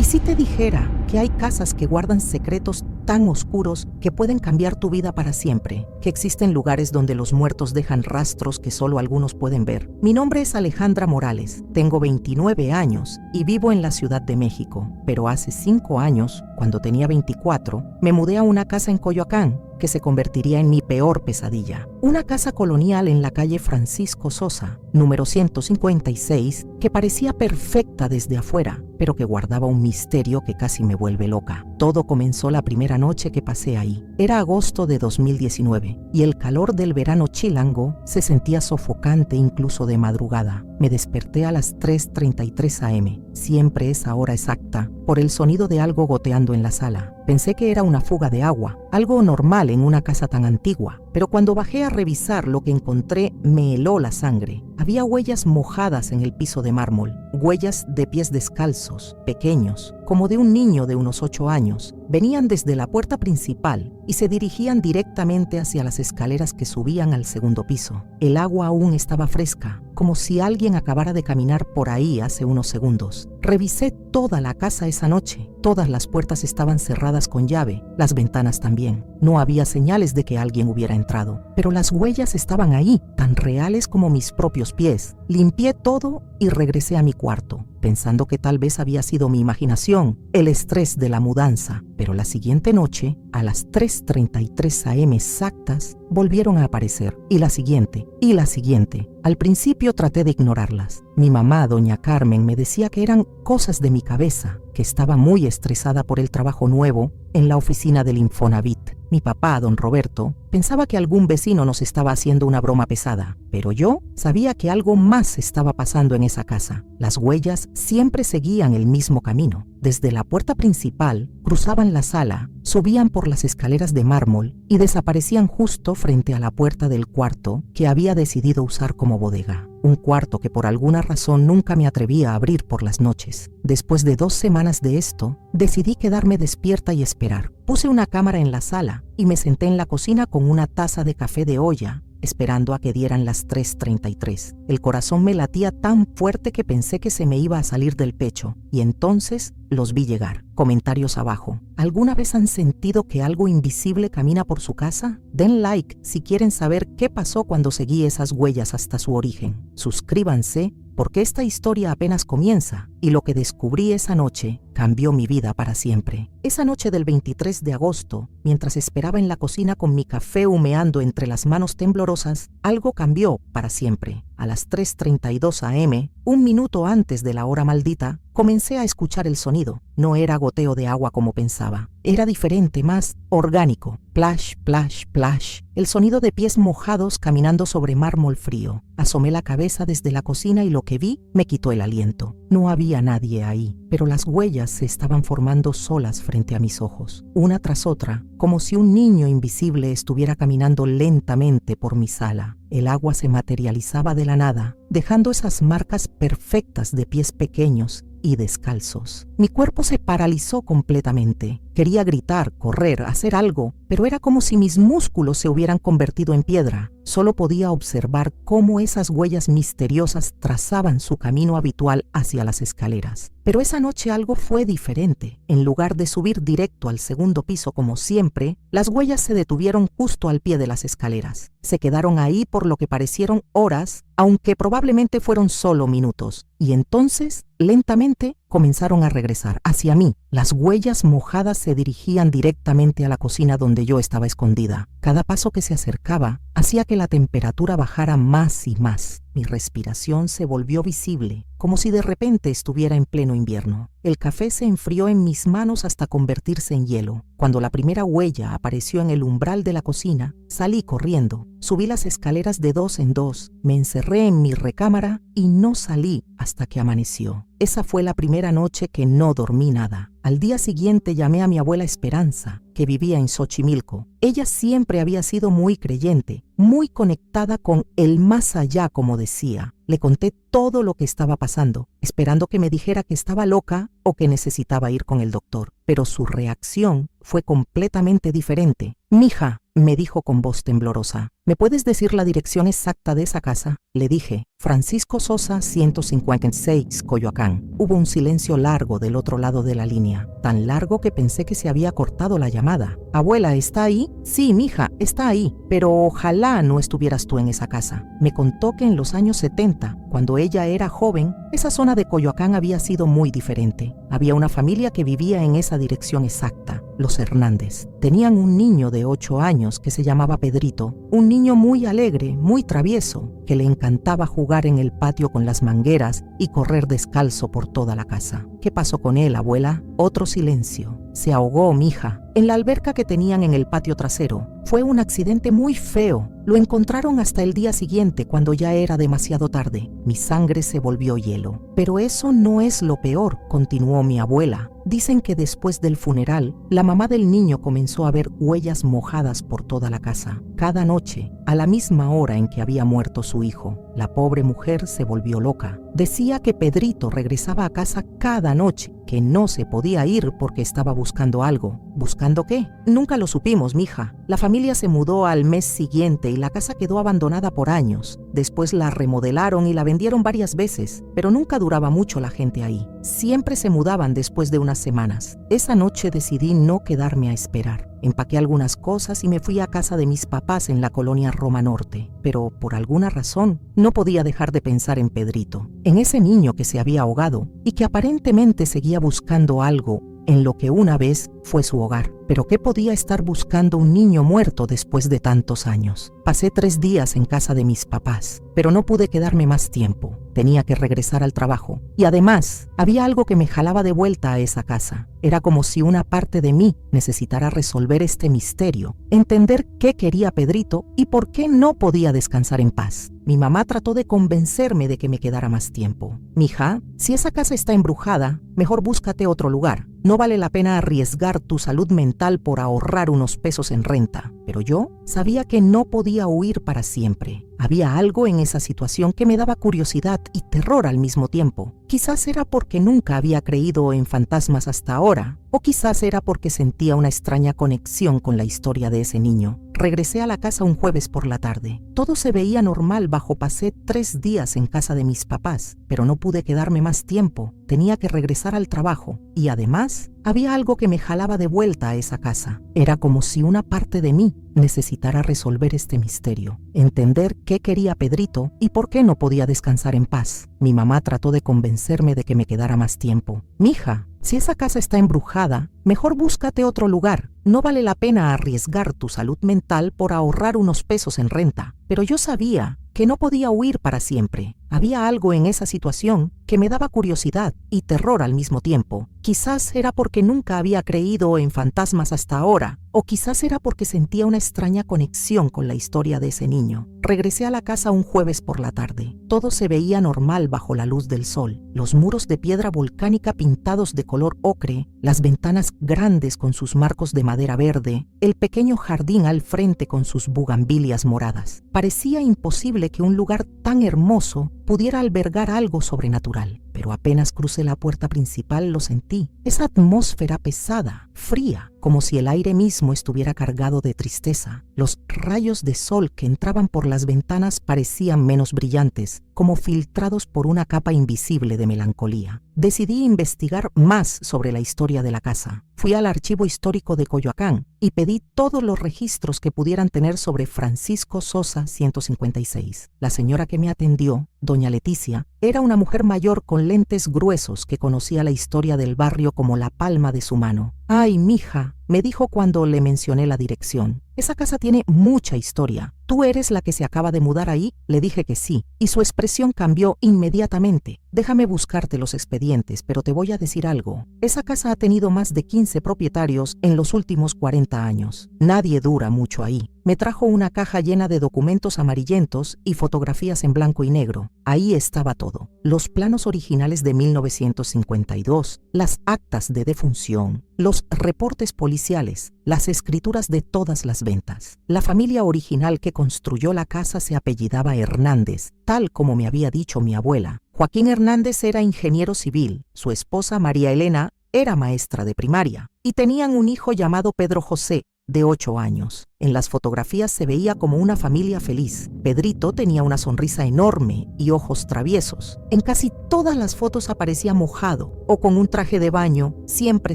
si te dijera que hay casas que guardan secretos tan oscuros que pueden cambiar tu vida para siempre, que existen lugares donde los muertos dejan rastros que solo algunos pueden ver? Mi nombre es Alejandra Morales, tengo 29 años y vivo en la Ciudad de México, pero hace 5 años, cuando tenía 24, me mudé a una casa en Coyoacán, que se convertiría en mi peor pesadilla. Una casa colonial en la calle Francisco Sosa, número 156, que parecía perfecta desde afuera, pero que guardaba un misterio que casi me vuelve loca. Todo comenzó la primera noche que pasé ahí. Era agosto de 2019 y el calor del verano chilango se sentía sofocante incluso de madrugada. Me desperté a las 3:33 am, siempre esa hora exacta, por el sonido de algo goteando en la sala. Pensé que era una fuga de agua, algo normal en una casa tan antigua, pero cuando bajé a revisar lo que encontré me heló la sangre. Había huellas mojadas en el piso de mármol, huellas de pies descalzos, pequeños, como de un niño de unos 8 años. Venían desde la puerta principal y se dirigían directamente hacia las escaleras que subían al segundo piso. El agua aún estaba fresca, como si alguien acabara de caminar por ahí hace unos segundos. Revisé toda la casa esa noche. Todas las puertas estaban cerradas con llave, las ventanas también. No había señales de que alguien hubiera entrado, pero las huellas estaban ahí, tan reales como mis propios pies. Limpié todo y regresé a mi cuarto, pensando que tal vez había sido mi imaginación, el estrés de la mudanza. Pero la siguiente noche, a las 3:33 am exactas, volvieron a aparecer, y la siguiente, y la siguiente. Al principio traté de ignorarlas. Mi mamá, doña Carmen, me decía que eran cosas de mi cabeza, que estaba muy estresada por el trabajo nuevo en la oficina del Infonavit. Mi papá, don Roberto, pensaba que algún vecino nos estaba haciendo una broma pesada, pero yo sabía que algo más estaba pasando en esa casa. Las huellas siempre seguían el mismo camino. Desde la puerta principal, cruzaban la sala, subían por las escaleras de mármol y desaparecían justo frente a la puerta del cuarto que había decidido usar como bodega. Un cuarto que por alguna razón nunca me atrevía a abrir por las noches. Después de 2 semanas de esto, decidí quedarme despierta y esperar. Puse una cámara en la sala y me senté en la cocina con una taza de café de olla, esperando a que dieran las 3:33. El corazón me latía tan fuerte que pensé que se me iba a salir del pecho, y entonces los vi llegar. Comentarios abajo. ¿Alguna vez han sentido que algo invisible camina por su casa? Den like si quieren saber qué pasó cuando seguí esas huellas hasta su origen. Suscríbanse porque esta historia apenas comienza y lo que descubrí esa noche cambió mi vida para siempre. Esa noche del 23 de agosto, mientras esperaba en la cocina con mi café humeando entre las manos temblorosas, algo cambió para siempre. A las 3:32 am, un minuto antes de la hora maldita, comencé a escuchar el sonido. No era goteo de agua como pensaba. Era diferente, más orgánico. Plash, plash, plash. El sonido de pies mojados caminando sobre mármol frío. Asomé la cabeza desde la cocina y lo que vi me quitó el aliento. No había nadie ahí, pero las huellas se estaban formando solas frente a mis ojos, una tras otra, como si un niño invisible estuviera caminando lentamente por mi sala. El agua se materializaba de la nada, dejando esas marcas perfectas de pies pequeños y descalzos. Mi cuerpo se paralizó completamente. Quería gritar, correr, hacer algo, pero era como si mis músculos se hubieran convertido en piedra. Solo podía observar cómo esas huellas misteriosas trazaban su camino habitual hacia las escaleras. Pero esa noche algo fue diferente. En lugar de subir directo al segundo piso como siempre, las huellas se detuvieron justo al pie de las escaleras. Se quedaron ahí por lo que parecieron horas, aunque probablemente fueron solo minutos. Y entonces, lentamente, comenzaron a regresar hacia mí. Las huellas mojadas se dirigían directamente a la cocina donde yo estaba escondida. Cada paso que se acercaba hacía que la temperatura bajara más y más. Mi respiración se volvió visible, como si de repente estuviera en pleno invierno. El café se enfrió en mis manos hasta convertirse en hielo. Cuando la primera huella apareció en el umbral de la cocina, salí corriendo. Subí las escaleras de 2 en 2, me encerré en mi recámara y no salí hasta que amaneció. Esa fue la primera noche que no dormí nada. Al día siguiente llamé a mi abuela Esperanza, que vivía en Xochimilco. Ella siempre había sido muy creyente, muy conectada con el más allá, como decía. Le conté todo lo que estaba pasando, esperando que me dijera que estaba loca o que necesitaba ir con el doctor. Pero su reacción fue completamente diferente. «Mija», me dijo con voz temblorosa, «¿me puedes decir la dirección exacta de esa casa?». Le dije, «Francisco Sosa 156, Coyoacán». Hubo un silencio largo del otro lado de la línea, tan largo que pensé que se había cortado la llamada. «Abuela, ¿está ahí?». «Sí, mija, está ahí, pero ojalá no estuvieras tú en esa casa». Me contó que en los años 70, cuando ella era joven, esa zona de Coyoacán había sido muy diferente. Había una familia que vivía en esa dirección exacta, los Hernández. Tenían un niño de 8 años que se llamaba Pedrito, un niño muy alegre, muy travieso, que le encantaba jugar en el patio con las mangueras y correr descalzo por toda la casa. «¿Qué pasó con él, abuela?». Otro silencio. «Se ahogó, mija, en la alberca que tenían en el patio trasero. Fue un accidente muy feo. Lo encontraron hasta el día siguiente, cuando ya era demasiado tarde». Mi sangre se volvió hielo. «Pero eso no es lo peor», continuó mi abuela. «Dicen que después del funeral, la mamá del niño comenzó a ver huellas mojadas por toda la casa, cada noche, a la misma hora en que había muerto su hijo. La pobre mujer se volvió loca. Decía que Pedrito regresaba a casa cada noche, que no se podía ir porque estaba buscando algo». «¿Buscando qué?». «Nunca lo supimos, mija. La familia se mudó al mes siguiente y la casa quedó abandonada por años. Después la remodelaron y la vendieron varias veces, pero nunca duraba mucho la gente ahí. Siempre se mudaban después de unas semanas. Esa noche decidí no quedarme a esperar. Empaqué algunas cosas y me fui a casa de mis papás en la colonia Roma Norte. Pero por alguna razón no podía dejar de pensar en Pedrito, en ese niño que se había ahogado y que aparentemente seguía buscando algo en lo que una vez fue su hogar. Pero ¿qué podía estar buscando un niño muerto después de tantos años? Pasé 3 días en casa de mis papás, pero no pude quedarme más tiempo. Tenía que regresar al trabajo. Y además, había algo que me jalaba de vuelta a esa casa. Era como si una parte de mí necesitara resolver este misterio, entender qué quería Pedrito y por qué no podía descansar en paz. Mi mamá trató de convencerme de que me quedara más tiempo. «Mija, si esa casa está embrujada, mejor búscate otro lugar. No vale la pena arriesgar tu salud mental por ahorrar unos pesos en renta». Pero yo sabía que no podía huir para siempre. Había algo en esa situación que me daba curiosidad y terror al mismo tiempo. Quizás era porque nunca había creído en fantasmas hasta ahora, o quizás era porque sentía una extraña conexión con la historia de ese niño. Regresé a la casa un jueves por la tarde. Todo se veía normal pasé 3 días en casa de mis papás, pero no pude quedarme más tiempo. Tenía que regresar al trabajo y además había algo que me jalaba de vuelta a esa casa. Era como si una parte de mí necesitara resolver este misterio, entender qué quería Pedrito y por qué no podía descansar en paz. Mi mamá trató de convencerme de que me quedara más tiempo. «Mija, si esa casa está embrujada, mejor búscate otro lugar. No vale la pena arriesgar tu salud mental por ahorrar unos pesos en renta». Pero yo sabía que no podía huir para siempre. Había algo en esa situación que me daba curiosidad y terror al mismo tiempo. Quizás era porque nunca había creído en fantasmas hasta ahora, o quizás era porque sentía una extraña conexión con la historia de ese niño. Regresé a la casa un jueves por la tarde. Todo se veía normal bajo la luz del sol. Los muros de piedra volcánica pintados de color ocre, las ventanas grandes con sus marcos de madera verde, el pequeño jardín al frente con sus bugambilias moradas. Parecía imposible que un lugar tan hermoso pudiera albergar algo sobrenatural. Pero apenas crucé la puerta principal lo sentí. Esa atmósfera pesada, fría, como si el aire mismo estuviera cargado de tristeza. Los rayos de sol que entraban por las ventanas parecían menos brillantes, como filtrados por una capa invisible de melancolía. Decidí investigar más sobre la historia de la casa. Fui al Archivo Histórico de Coyoacán y pedí todos los registros que pudieran tener sobre Francisco Sosa 156. La señora que me atendió, doña Leticia, era una mujer mayor con lentes gruesos que conocía la historia del barrio como la palma de su mano. «Ay, mija», me dijo cuando le mencioné la dirección. «Esa casa tiene mucha historia. ¿Tú eres la que se acaba de mudar ahí?». Le dije que sí, y su expresión cambió inmediatamente. «Déjame buscarte los expedientes, pero te voy a decir algo. Esa casa ha tenido más de 15 propietarios en los últimos 40 años. Nadie dura mucho ahí». Me trajo una caja llena de documentos amarillentos y fotografías en blanco y negro. Ahí estaba todo: los planos originales de 1952, las actas de defunción, los reportes policiales, las escrituras de todas las ventas. La familia original que construyó la casa se apellidaba Hernández, tal como me había dicho mi abuela. Joaquín Hernández era ingeniero civil, su esposa María Elena era maestra de primaria y tenían un hijo llamado Pedro José, de 8 años. En las fotografías se veía como una familia feliz. Pedrito tenía una sonrisa enorme y ojos traviesos. En casi todas las fotos aparecía mojado o con un traje de baño, siempre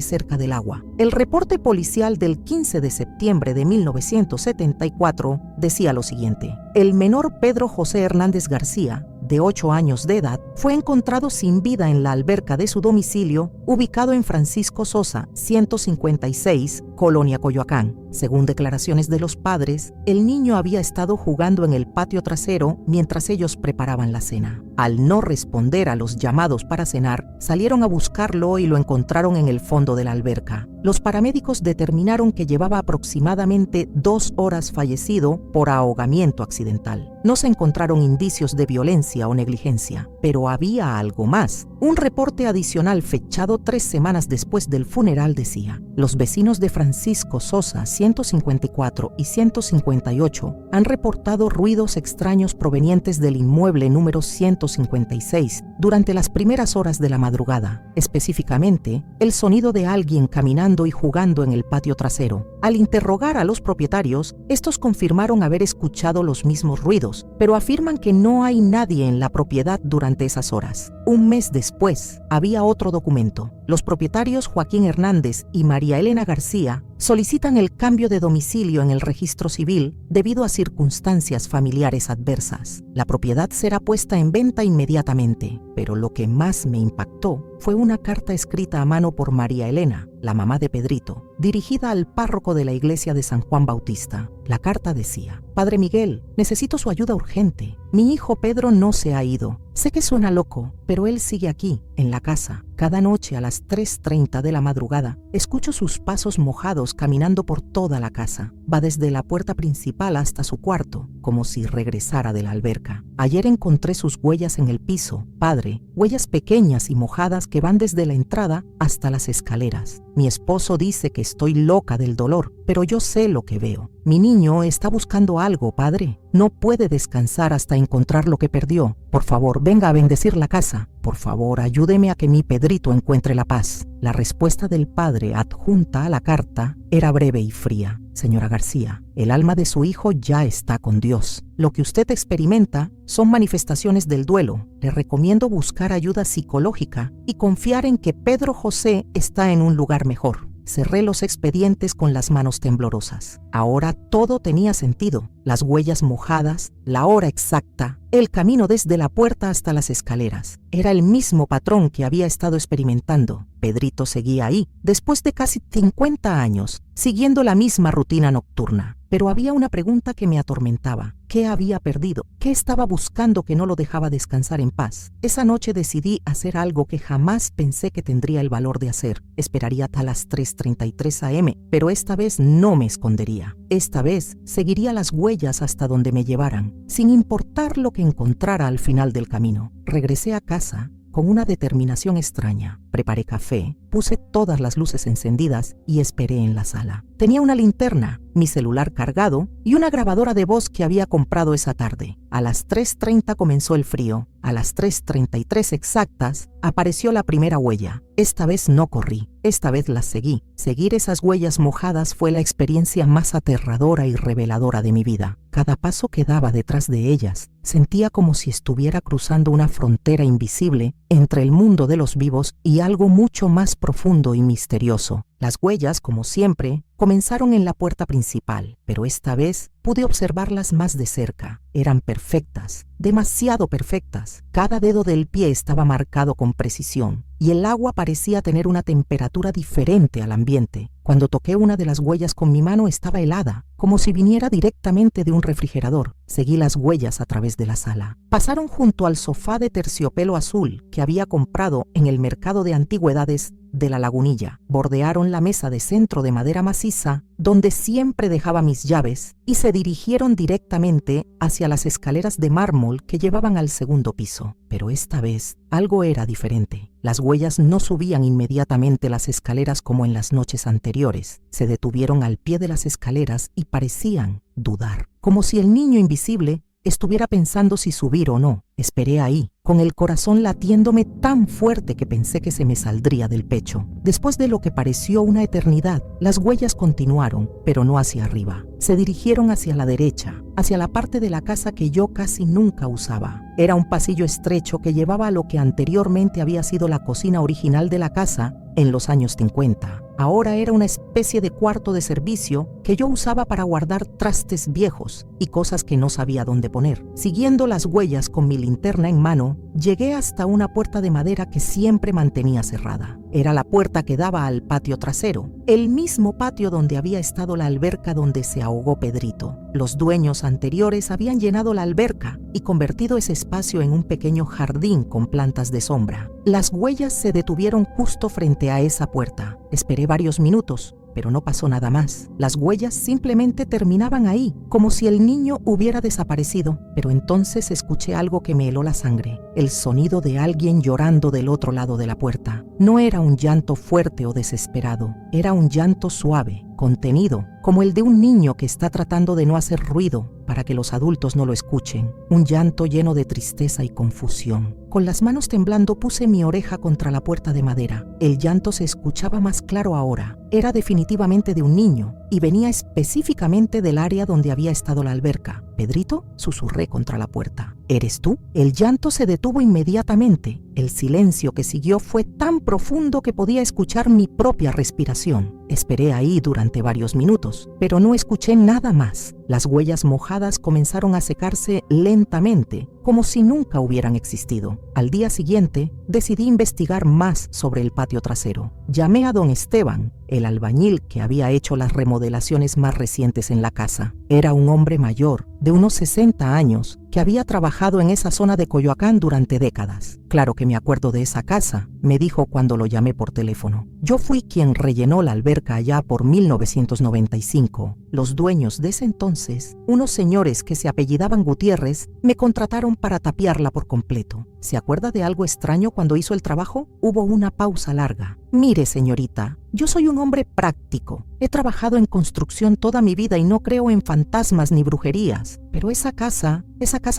cerca del agua. El reporte policial del 15 de septiembre de 1974 decía lo siguiente: el menor Pedro José Hernández García, de 8 años de edad, fue encontrado sin vida en la alberca de su domicilio, ubicado en Francisco Sosa, 156, Colonia Coyoacán. Según declaraciones de los padres, el niño había estado jugando en el patio trasero mientras ellos preparaban la cena. Al no responder a los llamados para cenar, salieron a buscarlo y lo encontraron en el fondo de la alberca. Los paramédicos determinaron que llevaba aproximadamente 2 horas fallecido por ahogamiento accidental. No se encontraron indicios de violencia o negligencia, pero había algo más. Un reporte adicional fechado 3 semanas después del funeral decía: los vecinos de Francisco Sosa, 154 y 158, han reportado ruidos extraños provenientes del inmueble número 156 durante las primeras horas de la madrugada, específicamente el sonido de alguien caminando y jugando en el patio trasero. Al interrogar a los propietarios, estos confirmaron haber escuchado los mismos ruidos, pero afirman que no hay nadie en la propiedad durante esas horas. Un mes después, había otro documento. Los propietarios Joaquín Hernández y María Elena García solicitan el cambio de domicilio en el registro civil debido a circunstancias familiares adversas. La propiedad será puesta en venta inmediatamente, pero lo que más me impactó fue una carta escrita a mano por María Elena, la mamá de Pedrito, dirigida al párroco de la iglesia de San Juan Bautista. La carta decía: Padre Miguel, necesito su ayuda urgente. Mi hijo Pedro no se ha ido. Sé que suena loco, pero él sigue aquí, en la casa. Cada noche a las 3:30 de la madrugada, escucho sus pasos mojados caminando por toda la casa. Va desde la puerta principal hasta su cuarto, como si regresara de la alberca. Ayer encontré sus huellas en el piso, padre, huellas pequeñas y mojadas que van desde la entrada hasta las escaleras. Mi esposo dice que estoy loca del dolor, pero yo sé lo que veo. Mi niño está buscando algo, padre. No puede descansar hasta encontrar lo que perdió. Por favor, venga a bendecir la casa. Por favor, ayúdeme a que mi Pedrito encuentre la paz. La respuesta del padre adjunta a la carta era breve y fría: señora García, el alma de su hijo ya está con Dios. Lo que usted experimenta son manifestaciones del duelo. Le recomiendo buscar ayuda psicológica y confiar en que Pedro José está en un lugar mejor. Cerré los expedientes con las manos temblorosas. Ahora todo tenía sentido: las huellas mojadas, la hora exacta, el camino desde la puerta hasta las escaleras. Era el mismo patrón que había estado experimentando. Pedrito seguía ahí, después de casi 50 años, siguiendo la misma rutina nocturna. Pero había una pregunta que me atormentaba: ¿qué había perdido? ¿Qué estaba buscando que no lo dejaba descansar en paz? Esa noche decidí hacer algo que jamás pensé que tendría el valor de hacer. Esperaría hasta las 3:33 am, pero esta vez no me escondería. Esta vez seguiría las huellas hasta donde me llevaran, sin importar lo que encontrara al final del camino. Regresé a casa con una determinación extraña. Preparé café, puse todas las luces encendidas y esperé en la sala. Tenía una linterna, mi celular cargado y una grabadora de voz que había comprado esa tarde. A las 3:30 comenzó el frío. A las 3:33 exactas apareció la primera huella. Esta vez no corrí, esta vez las seguí. Seguir esas huellas mojadas fue la experiencia más aterradora y reveladora de mi vida. Cada paso que daba detrás de ellas sentía como si estuviera cruzando una frontera invisible entre el mundo de los vivos y algo mucho más profundo y misterioso. Las huellas, como siempre, comenzaron en la puerta principal, pero esta vez pude observarlas más de cerca. Eran perfectas, demasiado perfectas. Cada dedo del pie estaba marcado con precisión y el agua parecía tener una temperatura diferente al ambiente. Cuando toqué una de las huellas con mi mano estaba helada, como si viniera directamente de un refrigerador. Seguí las huellas a través de la sala. Pasaron junto al sofá de terciopelo azul que había comprado en el mercado de antigüedades de la Lagunilla. Bordearon la mesa de centro de madera maciza, donde siempre dejaba mis llaves, y se dirigieron directamente hacia las escaleras de mármol que llevaban al segundo piso. Pero esta vez algo era diferente. Las huellas no subían inmediatamente las escaleras como en las noches anteriores. Se detuvieron al pie de las escaleras y parecían dudar, como si el niño invisible estuviera pensando si subir o no. Esperé ahí, con el corazón latiéndome tan fuerte que pensé que se me saldría del pecho. Después de lo que pareció una eternidad, las huellas continuaron, pero no hacia arriba. Se dirigieron hacia la derecha, hacia la parte de la casa que yo casi nunca usaba. Era un pasillo estrecho que llevaba a lo que anteriormente había sido la cocina original de la casa en los años 50. Ahora era una especie de cuarto de servicio que yo usaba para guardar trastes viejos y cosas que no sabía dónde poner. Siguiendo las huellas con mi linterna en mano, llegué hasta una puerta de madera que siempre mantenía cerrada. Era la puerta que daba al patio trasero, el mismo patio donde había estado la alberca donde se ahogó Pedrito. Los dueños anteriores habían llenado la alberca y convertido ese espacio en un pequeño jardín con plantas de sombra. Las huellas se detuvieron justo frente a esa puerta. Esperé varios minutos, pero no pasó nada más. Las huellas simplemente terminaban ahí, como si el niño hubiera desaparecido. Pero entonces escuché algo que me heló la sangre, el sonido de alguien llorando del otro lado de la puerta. No era un llanto fuerte o desesperado, era un llanto suave, contenido, como el de un niño que está tratando de no hacer ruido para que los adultos no lo escuchen. Un llanto lleno de tristeza y confusión. Con las manos temblando puse mi oreja contra la puerta de madera. El llanto se escuchaba más claro ahora. Era definitivamente de un niño y venía específicamente del área donde había estado la alberca. «¿Pedrito?», susurré contra la puerta. «¿Eres tú?». El llanto se detuvo inmediatamente. El silencio que siguió fue tan profundo que podía escuchar mi propia respiración. Esperé ahí durante varios minutos, pero no escuché nada más. Las huellas mojadas comenzaron a secarse lentamente, como si nunca hubieran existido. Al día siguiente, decidí investigar más sobre el patio trasero. Llamé a don Esteban, el albañil que había hecho las remodelaciones más recientes en la casa. Era un hombre mayor, de unos 60 años, que había trabajado en esa zona de Coyoacán durante décadas. «Claro que me acuerdo de esa casa», me dijo cuando lo llamé por teléfono. «Yo fui quien rellenó la alberca allá por 1995. Los dueños de ese entonces, unos señores que se apellidaban Gutiérrez, me contrataron para tapiarla por completo. ¿Se acuerda de algo extraño cuando hizo el trabajo?». Hubo una pausa larga. «Mire, señorita, yo soy un hombre práctico. He trabajado en construcción toda mi vida y no creo en fantasmas ni brujerías. Pero esa casa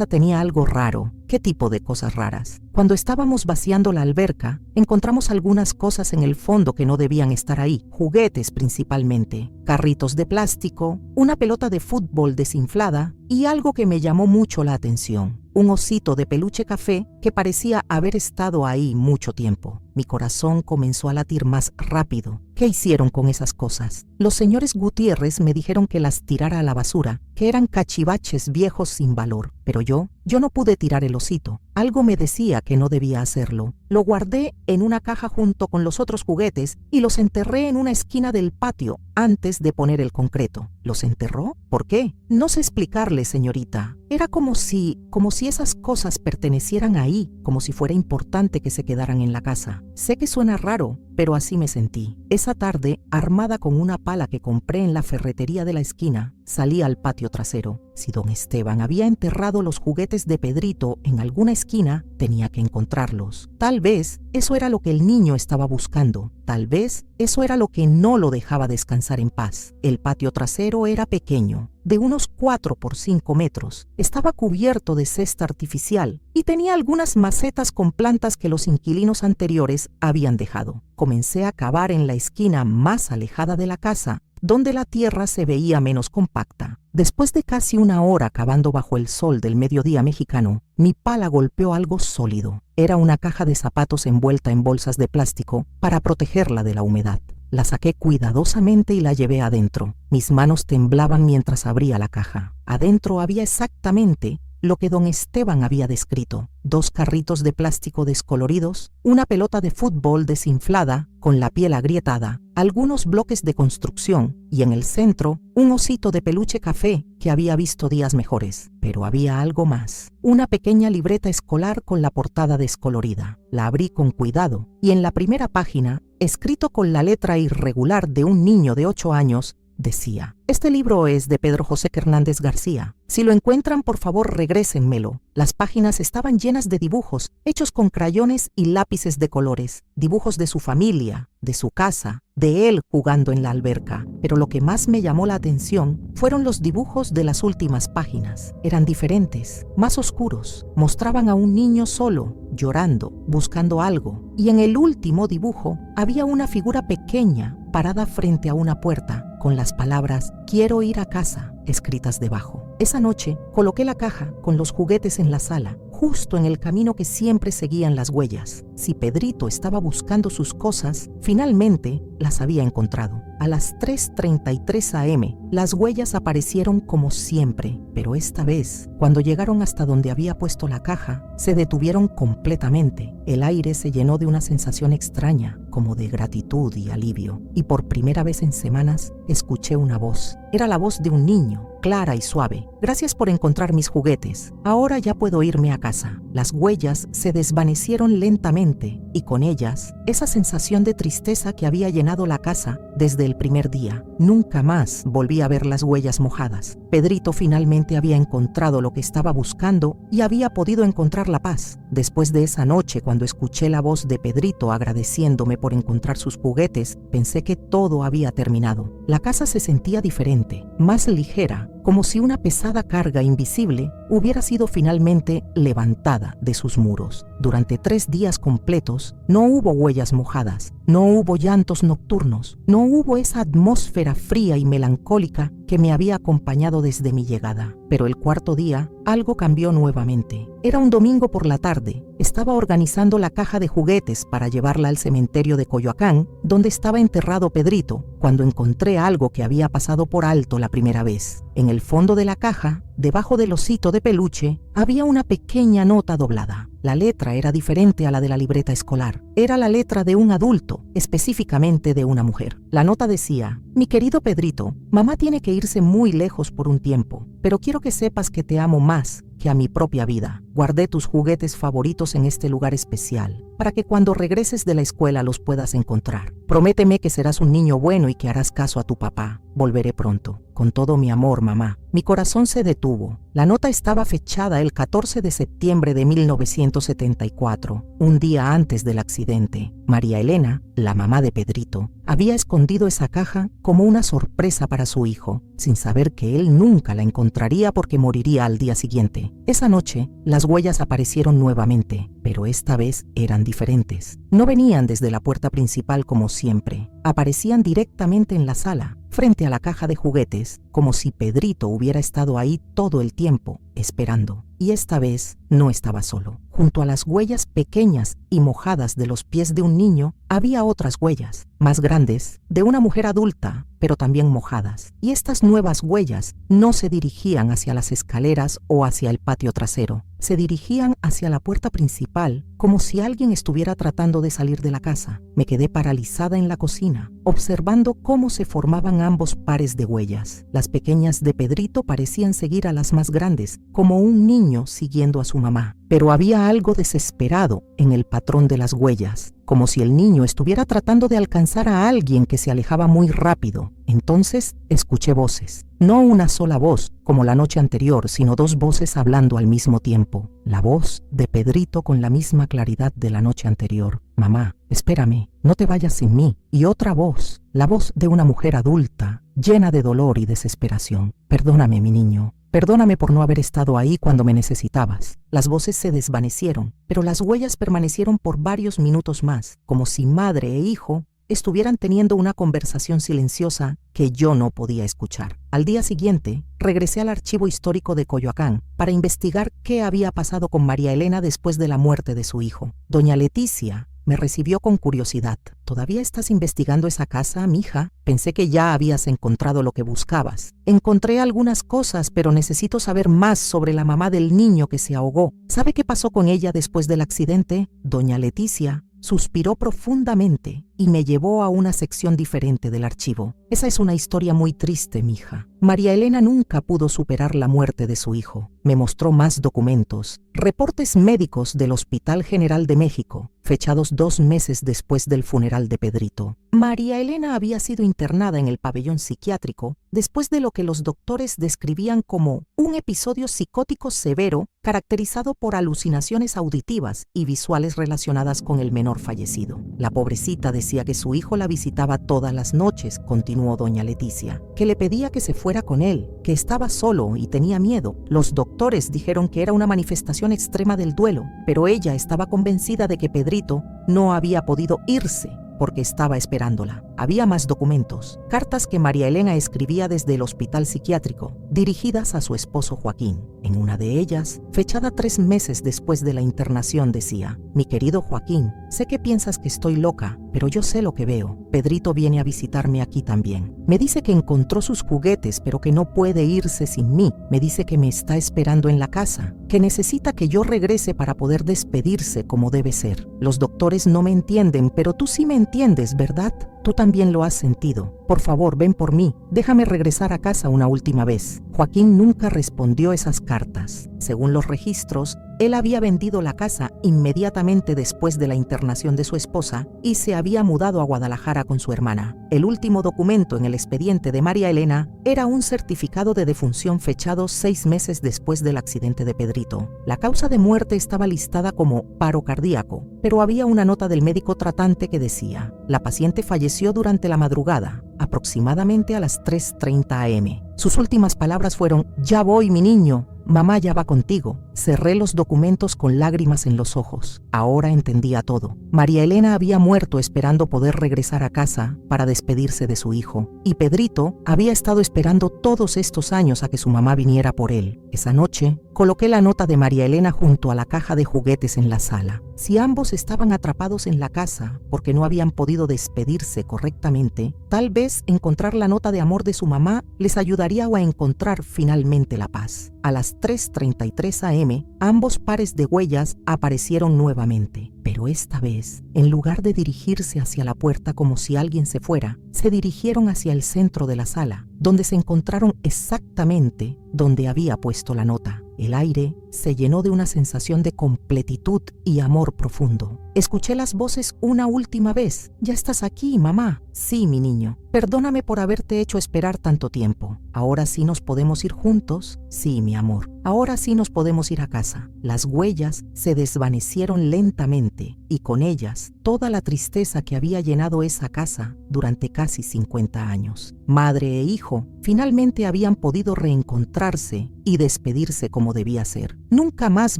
tenía algo raro». «¿Qué tipo de cosas raras?». «Cuando estábamos vaciando la alberca, encontramos algunas cosas en el fondo que no debían estar ahí. Juguetes principalmente, carritos de plástico, una pelota de fútbol desinflada y algo que me llamó mucho la atención. Un osito de peluche café que parecía haber estado ahí mucho tiempo». Mi corazón comenzó a latir más rápido. «¿Qué hicieron con esas cosas?». «Los señores Gutiérrez me dijeron que las tirara a la basura, que eran cachivaches viejos sin valor. Pero yo no pude tirar el osito. Algo me decía que no debía hacerlo. Lo guardé en una caja junto con los otros juguetes y los enterré en una esquina del patio antes de poner el concreto». «¿Los enterró? ¿Por qué?». «No sé explicarle, señorita. Era como si esas cosas pertenecieran ahí, como si fuera importante que se quedaran en la casa. Sé que suena raro, pero así me sentí». Esa tarde, armada con una pala que compré en la ferretería de la esquina, salí al patio trasero. Si don Esteban había enterrado los juguetes de Pedrito en alguna esquina, tenía que encontrarlos. Tal vez eso era lo que el niño estaba buscando. Tal vez eso era lo que no lo dejaba descansar en paz. El patio trasero era pequeño, de unos 4 por 5 metros. Estaba cubierto de cesta artificial y tenía algunas macetas con plantas que los inquilinos anteriores habían dejado. Comencé a cavar en la esquina más alejada de la casa, donde la tierra se veía menos compacta. Después de casi una hora cavando bajo el sol del mediodía mexicano, mi pala golpeó algo sólido. Era una caja de zapatos envuelta en bolsas de plástico para protegerla de la humedad. La saqué cuidadosamente y la llevé adentro. Mis manos temblaban mientras abría la caja. Adentro había exactamente lo que don Esteban había descrito: 2 carritos de plástico descoloridos, una pelota de fútbol desinflada con la piel agrietada, algunos bloques de construcción y en el centro un osito de peluche café que había visto días mejores. Pero había algo más: una pequeña libreta escolar con la portada descolorida. La abrí con cuidado y en la primera página, escrito con la letra irregular de un niño de 8 años, decía: este libro es de Pedro José Hernández García. Si lo encuentran, por favor, regrésenmelo. Las páginas estaban llenas de dibujos, hechos con crayones y lápices de colores. Dibujos de su familia, de su casa, de él jugando en la alberca. Pero lo que más me llamó la atención fueron los dibujos de las últimas páginas. Eran diferentes, más oscuros. Mostraban a un niño solo, llorando, buscando algo. Y en el último dibujo había una figura pequeña parada frente a una puerta, con las palabras «Quiero ir a casa» escritas debajo. Esa noche coloqué la caja con los juguetes en la sala, justo en el camino que siempre seguían las huellas. Si Pedrito estaba buscando sus cosas, finalmente las había encontrado. A las 3:33 am, las huellas aparecieron como siempre, pero esta vez, cuando llegaron hasta donde había puesto la caja, se detuvieron completamente. El aire se llenó de una sensación extraña, como de gratitud y alivio. Y por primera vez en semanas, escuché una voz. Era la voz de un niño, clara y suave. «Gracias por encontrar mis juguetes. Ahora ya puedo irme a casa». Las huellas se desvanecieron lentamente y con ellas esa sensación de tristeza que había llenado la casa desde el primer día. Nunca más volví a ver las huellas mojadas. Pedrito finalmente había encontrado lo que estaba buscando y había podido encontrar la paz. Después de esa noche, cuando escuché la voz de Pedrito agradeciéndome por encontrar sus juguetes, pensé que todo había terminado. La casa se sentía diferente, más ligera, como si una pesada carga invisible hubiera sido finalmente levantada de sus muros. Durante 3 días completos no hubo huellas mojadas, no hubo llantos nocturnos, no hubo esa atmósfera fría y melancólica que me había acompañado desde mi llegada. Pero el 4.º día, algo cambió nuevamente. Era un domingo por la tarde. Estaba organizando la caja de juguetes para llevarla al cementerio de Coyoacán, donde estaba enterrado Pedrito, cuando encontré algo que había pasado por alto la primera vez. En el fondo de la caja, debajo del osito de peluche, había una pequeña nota doblada. La letra era diferente a la de la libreta escolar. Era la letra de un adulto, específicamente de una mujer. La nota decía: «Mi querido Pedrito, mamá tiene que irse muy lejos por un tiempo, pero quiero que sepas que te amo más que a mi propia vida. Guardé tus juguetes favoritos en este lugar especial, para que cuando regreses de la escuela los puedas encontrar. Prométeme que serás un niño bueno y que harás caso a tu papá. Volveré pronto. Con todo mi amor, mamá». Mi corazón se detuvo. La nota estaba fechada el 14 de septiembre de 1974, un día antes del accidente. María Elena, la mamá de Pedrito, había escondido esa caja como una sorpresa para su hijo, sin saber que él nunca la encontraría porque moriría al día siguiente. Esa noche, las huellas aparecieron nuevamente, pero esta vez eran diferentes. No venían desde la puerta principal como siempre. Aparecían directamente en la sala, frente a la caja de juguetes, como si Pedrito hubiera estado ahí todo el tiempo, esperando. Y esta vez no estaba solo. Junto a las huellas pequeñas y mojadas de los pies de un niño, había otras huellas, más grandes, de una mujer adulta, pero también mojadas. Y estas nuevas huellas no se dirigían hacia las escaleras o hacia el patio trasero. Se dirigían hacia la puerta principal, como si alguien estuviera tratando de salir de la casa. Me quedé paralizada en la cocina, observando cómo se formaban ambos pares de huellas. Las pequeñas de Pedrito parecían seguir a las más grandes, como un niño siguiendo a su mamá. Pero había algo desesperado en el patrón de las huellas, como si el niño estuviera tratando de alcanzar a alguien que se alejaba muy rápido. Entonces escuché voces. No una sola voz, como la noche anterior, sino 2 voces hablando al mismo tiempo. La voz de Pedrito con la misma claridad de la noche anterior: «Mamá, espérame, no te vayas sin mí». Y otra voz, la voz de una mujer adulta, llena de dolor y desesperación: «Perdóname, mi niño. Perdóname por no haber estado ahí cuando me necesitabas». Las voces se desvanecieron, pero las huellas permanecieron por varios minutos más, como si madre e hijo estuvieran teniendo una conversación silenciosa que yo no podía escuchar. Al día siguiente, regresé al archivo histórico de Coyoacán para investigar qué había pasado con María Elena después de la muerte de su hijo. Doña Leticia, Me recibió con curiosidad. ¿Todavía estás investigando esa casa, mija? Pensé que ya habías encontrado lo que buscabas. Encontré algunas cosas, pero necesito saber más sobre la mamá del niño que se ahogó. ¿Sabe qué pasó con ella después del accidente? Doña Leticia suspiró profundamente y me llevó a una sección diferente del archivo. Esa es una historia muy triste, mija. María Elena nunca pudo superar la muerte de su hijo. Me mostró más documentos, reportes médicos del Hospital General de México, fechados 2 meses después del funeral de Pedrito. María Elena había sido internada en el pabellón psiquiátrico después de lo que los doctores describían como un episodio psicótico severo caracterizado por alucinaciones auditivas y visuales relacionadas con el menor fallecido. La pobrecita decía que su hijo la visitaba todas las noches, continuó doña Leticia, que le pedía que se fuera con él, que estaba solo y tenía miedo. Los doctores dijeron que era una manifestación extrema del duelo, pero ella estaba convencida de que Pedrito no había podido irse porque estaba esperándola. Había más documentos, cartas que María Elena escribía desde el hospital psiquiátrico, dirigidas a su esposo Joaquín. En una de ellas, fechada 3 meses después de la internación, decía: «Mi querido Joaquín, sé que piensas que estoy loca, pero yo sé lo que veo. Pedrito viene a visitarme aquí también. Me dice que encontró sus juguetes, pero que no puede irse sin mí. Me dice que me está esperando en la casa, que necesita que yo regrese para poder despedirse como debe ser. Los doctores no me entienden, pero tú sí me entiendes, ¿verdad? Tú también lo has sentido. Por favor, ven por mí. Déjame regresar a casa una última vez». Joaquín nunca respondió esas cartas. Según los registros, él había vendido la casa inmediatamente después de la internación de su esposa y se había mudado a Guadalajara con su hermana. El último documento en el expediente de María Elena era un certificado de defunción fechado 6 meses después del accidente de Pedrito. La causa de muerte estaba listada como paro cardíaco, pero había una nota del médico tratante que decía: «La paciente falleció durante la madrugada, aproximadamente a las 3:30 am. Sus últimas palabras fueron: «Ya voy, mi niño. Mamá ya va contigo». Cerré los documentos con lágrimas en los ojos. Ahora entendía todo. María Elena había muerto esperando poder regresar a casa para despedirse de su hijo. Y Pedrito había estado esperando todos estos años a que su mamá viniera por él. Esa noche, coloqué la nota de María Elena junto a la caja de juguetes en la sala. Si ambos estaban atrapados en la casa porque no habían podido despedirse correctamente, tal vez encontrar la nota de amor de su mamá les ayudaría a encontrar finalmente la paz. A las 3:33 am, ambos pares de huellas aparecieron nuevamente, pero esta vez, en lugar de dirigirse hacia la puerta como si alguien se fuera, se dirigieron hacia el centro de la sala, donde se encontraron exactamente donde había puesto la nota. El aire se llenó de una sensación de completitud y amor profundo. Escuché las voces una última vez. «Ya estás aquí, mamá». «Sí, mi niño. Perdóname por haberte hecho esperar tanto tiempo. Ahora sí nos podemos ir juntos». «Sí, mi amor. Ahora sí nos podemos ir a casa». Las huellas se desvanecieron lentamente y con ellas toda la tristeza que había llenado esa casa durante casi 50 años. Madre e hijo finalmente habían podido reencontrarse y despedirse como debía ser. Nunca más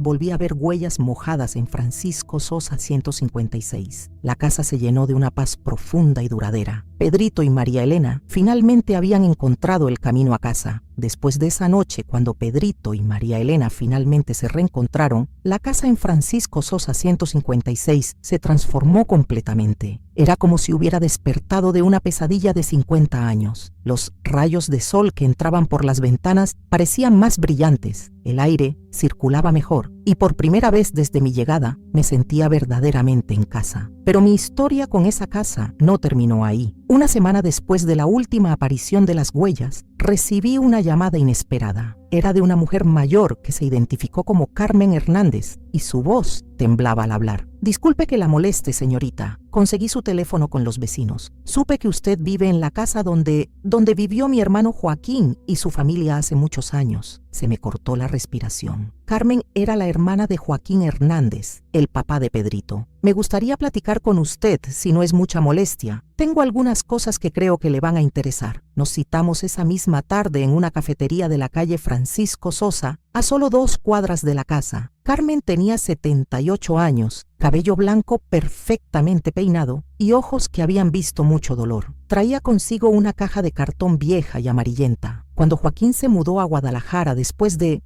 volví a ver huellas mojadas en Francisco Sosa 156. La casa se llenó de una paz profunda y duradera. Pedrito y María Elena finalmente habían encontrado el camino a casa. Después de esa noche, cuando Pedrito y María Elena finalmente se reencontraron, la casa en Francisco Sosa 156 se transformó completamente. Era como si hubiera despertado de una pesadilla de 50 años. Los rayos de sol que entraban por las ventanas parecían más brillantes. El aire circulaba mejor y por primera vez desde mi llegada me sentía verdaderamente en casa. Pero mi historia con esa casa no terminó ahí. Una semana después de la última aparición de las huellas, recibí una llamada inesperada. Era de una mujer mayor que se identificó como Carmen Hernández y su voz temblaba al hablar. «Disculpe que la moleste, señorita. Conseguí su teléfono con los vecinos. Supe que usted vive en la casa donde vivió mi hermano Joaquín y su familia hace muchos años». Se me cortó la respiración. Carmen era la hermana de Joaquín Hernández, el papá de Pedrito. «Me gustaría platicar con usted, si no es mucha molestia. Tengo algunas cosas que creo que le van a interesar». Nos citamos esa misma tarde en una cafetería de la calle Francisco Sosa, a solo 2 cuadras de la casa. Carmen tenía 78 años, cabello blanco perfectamente peinado y ojos que habían visto mucho dolor. Traía consigo una caja de cartón vieja y amarillenta. Cuando Joaquín se mudó a Guadalajara después de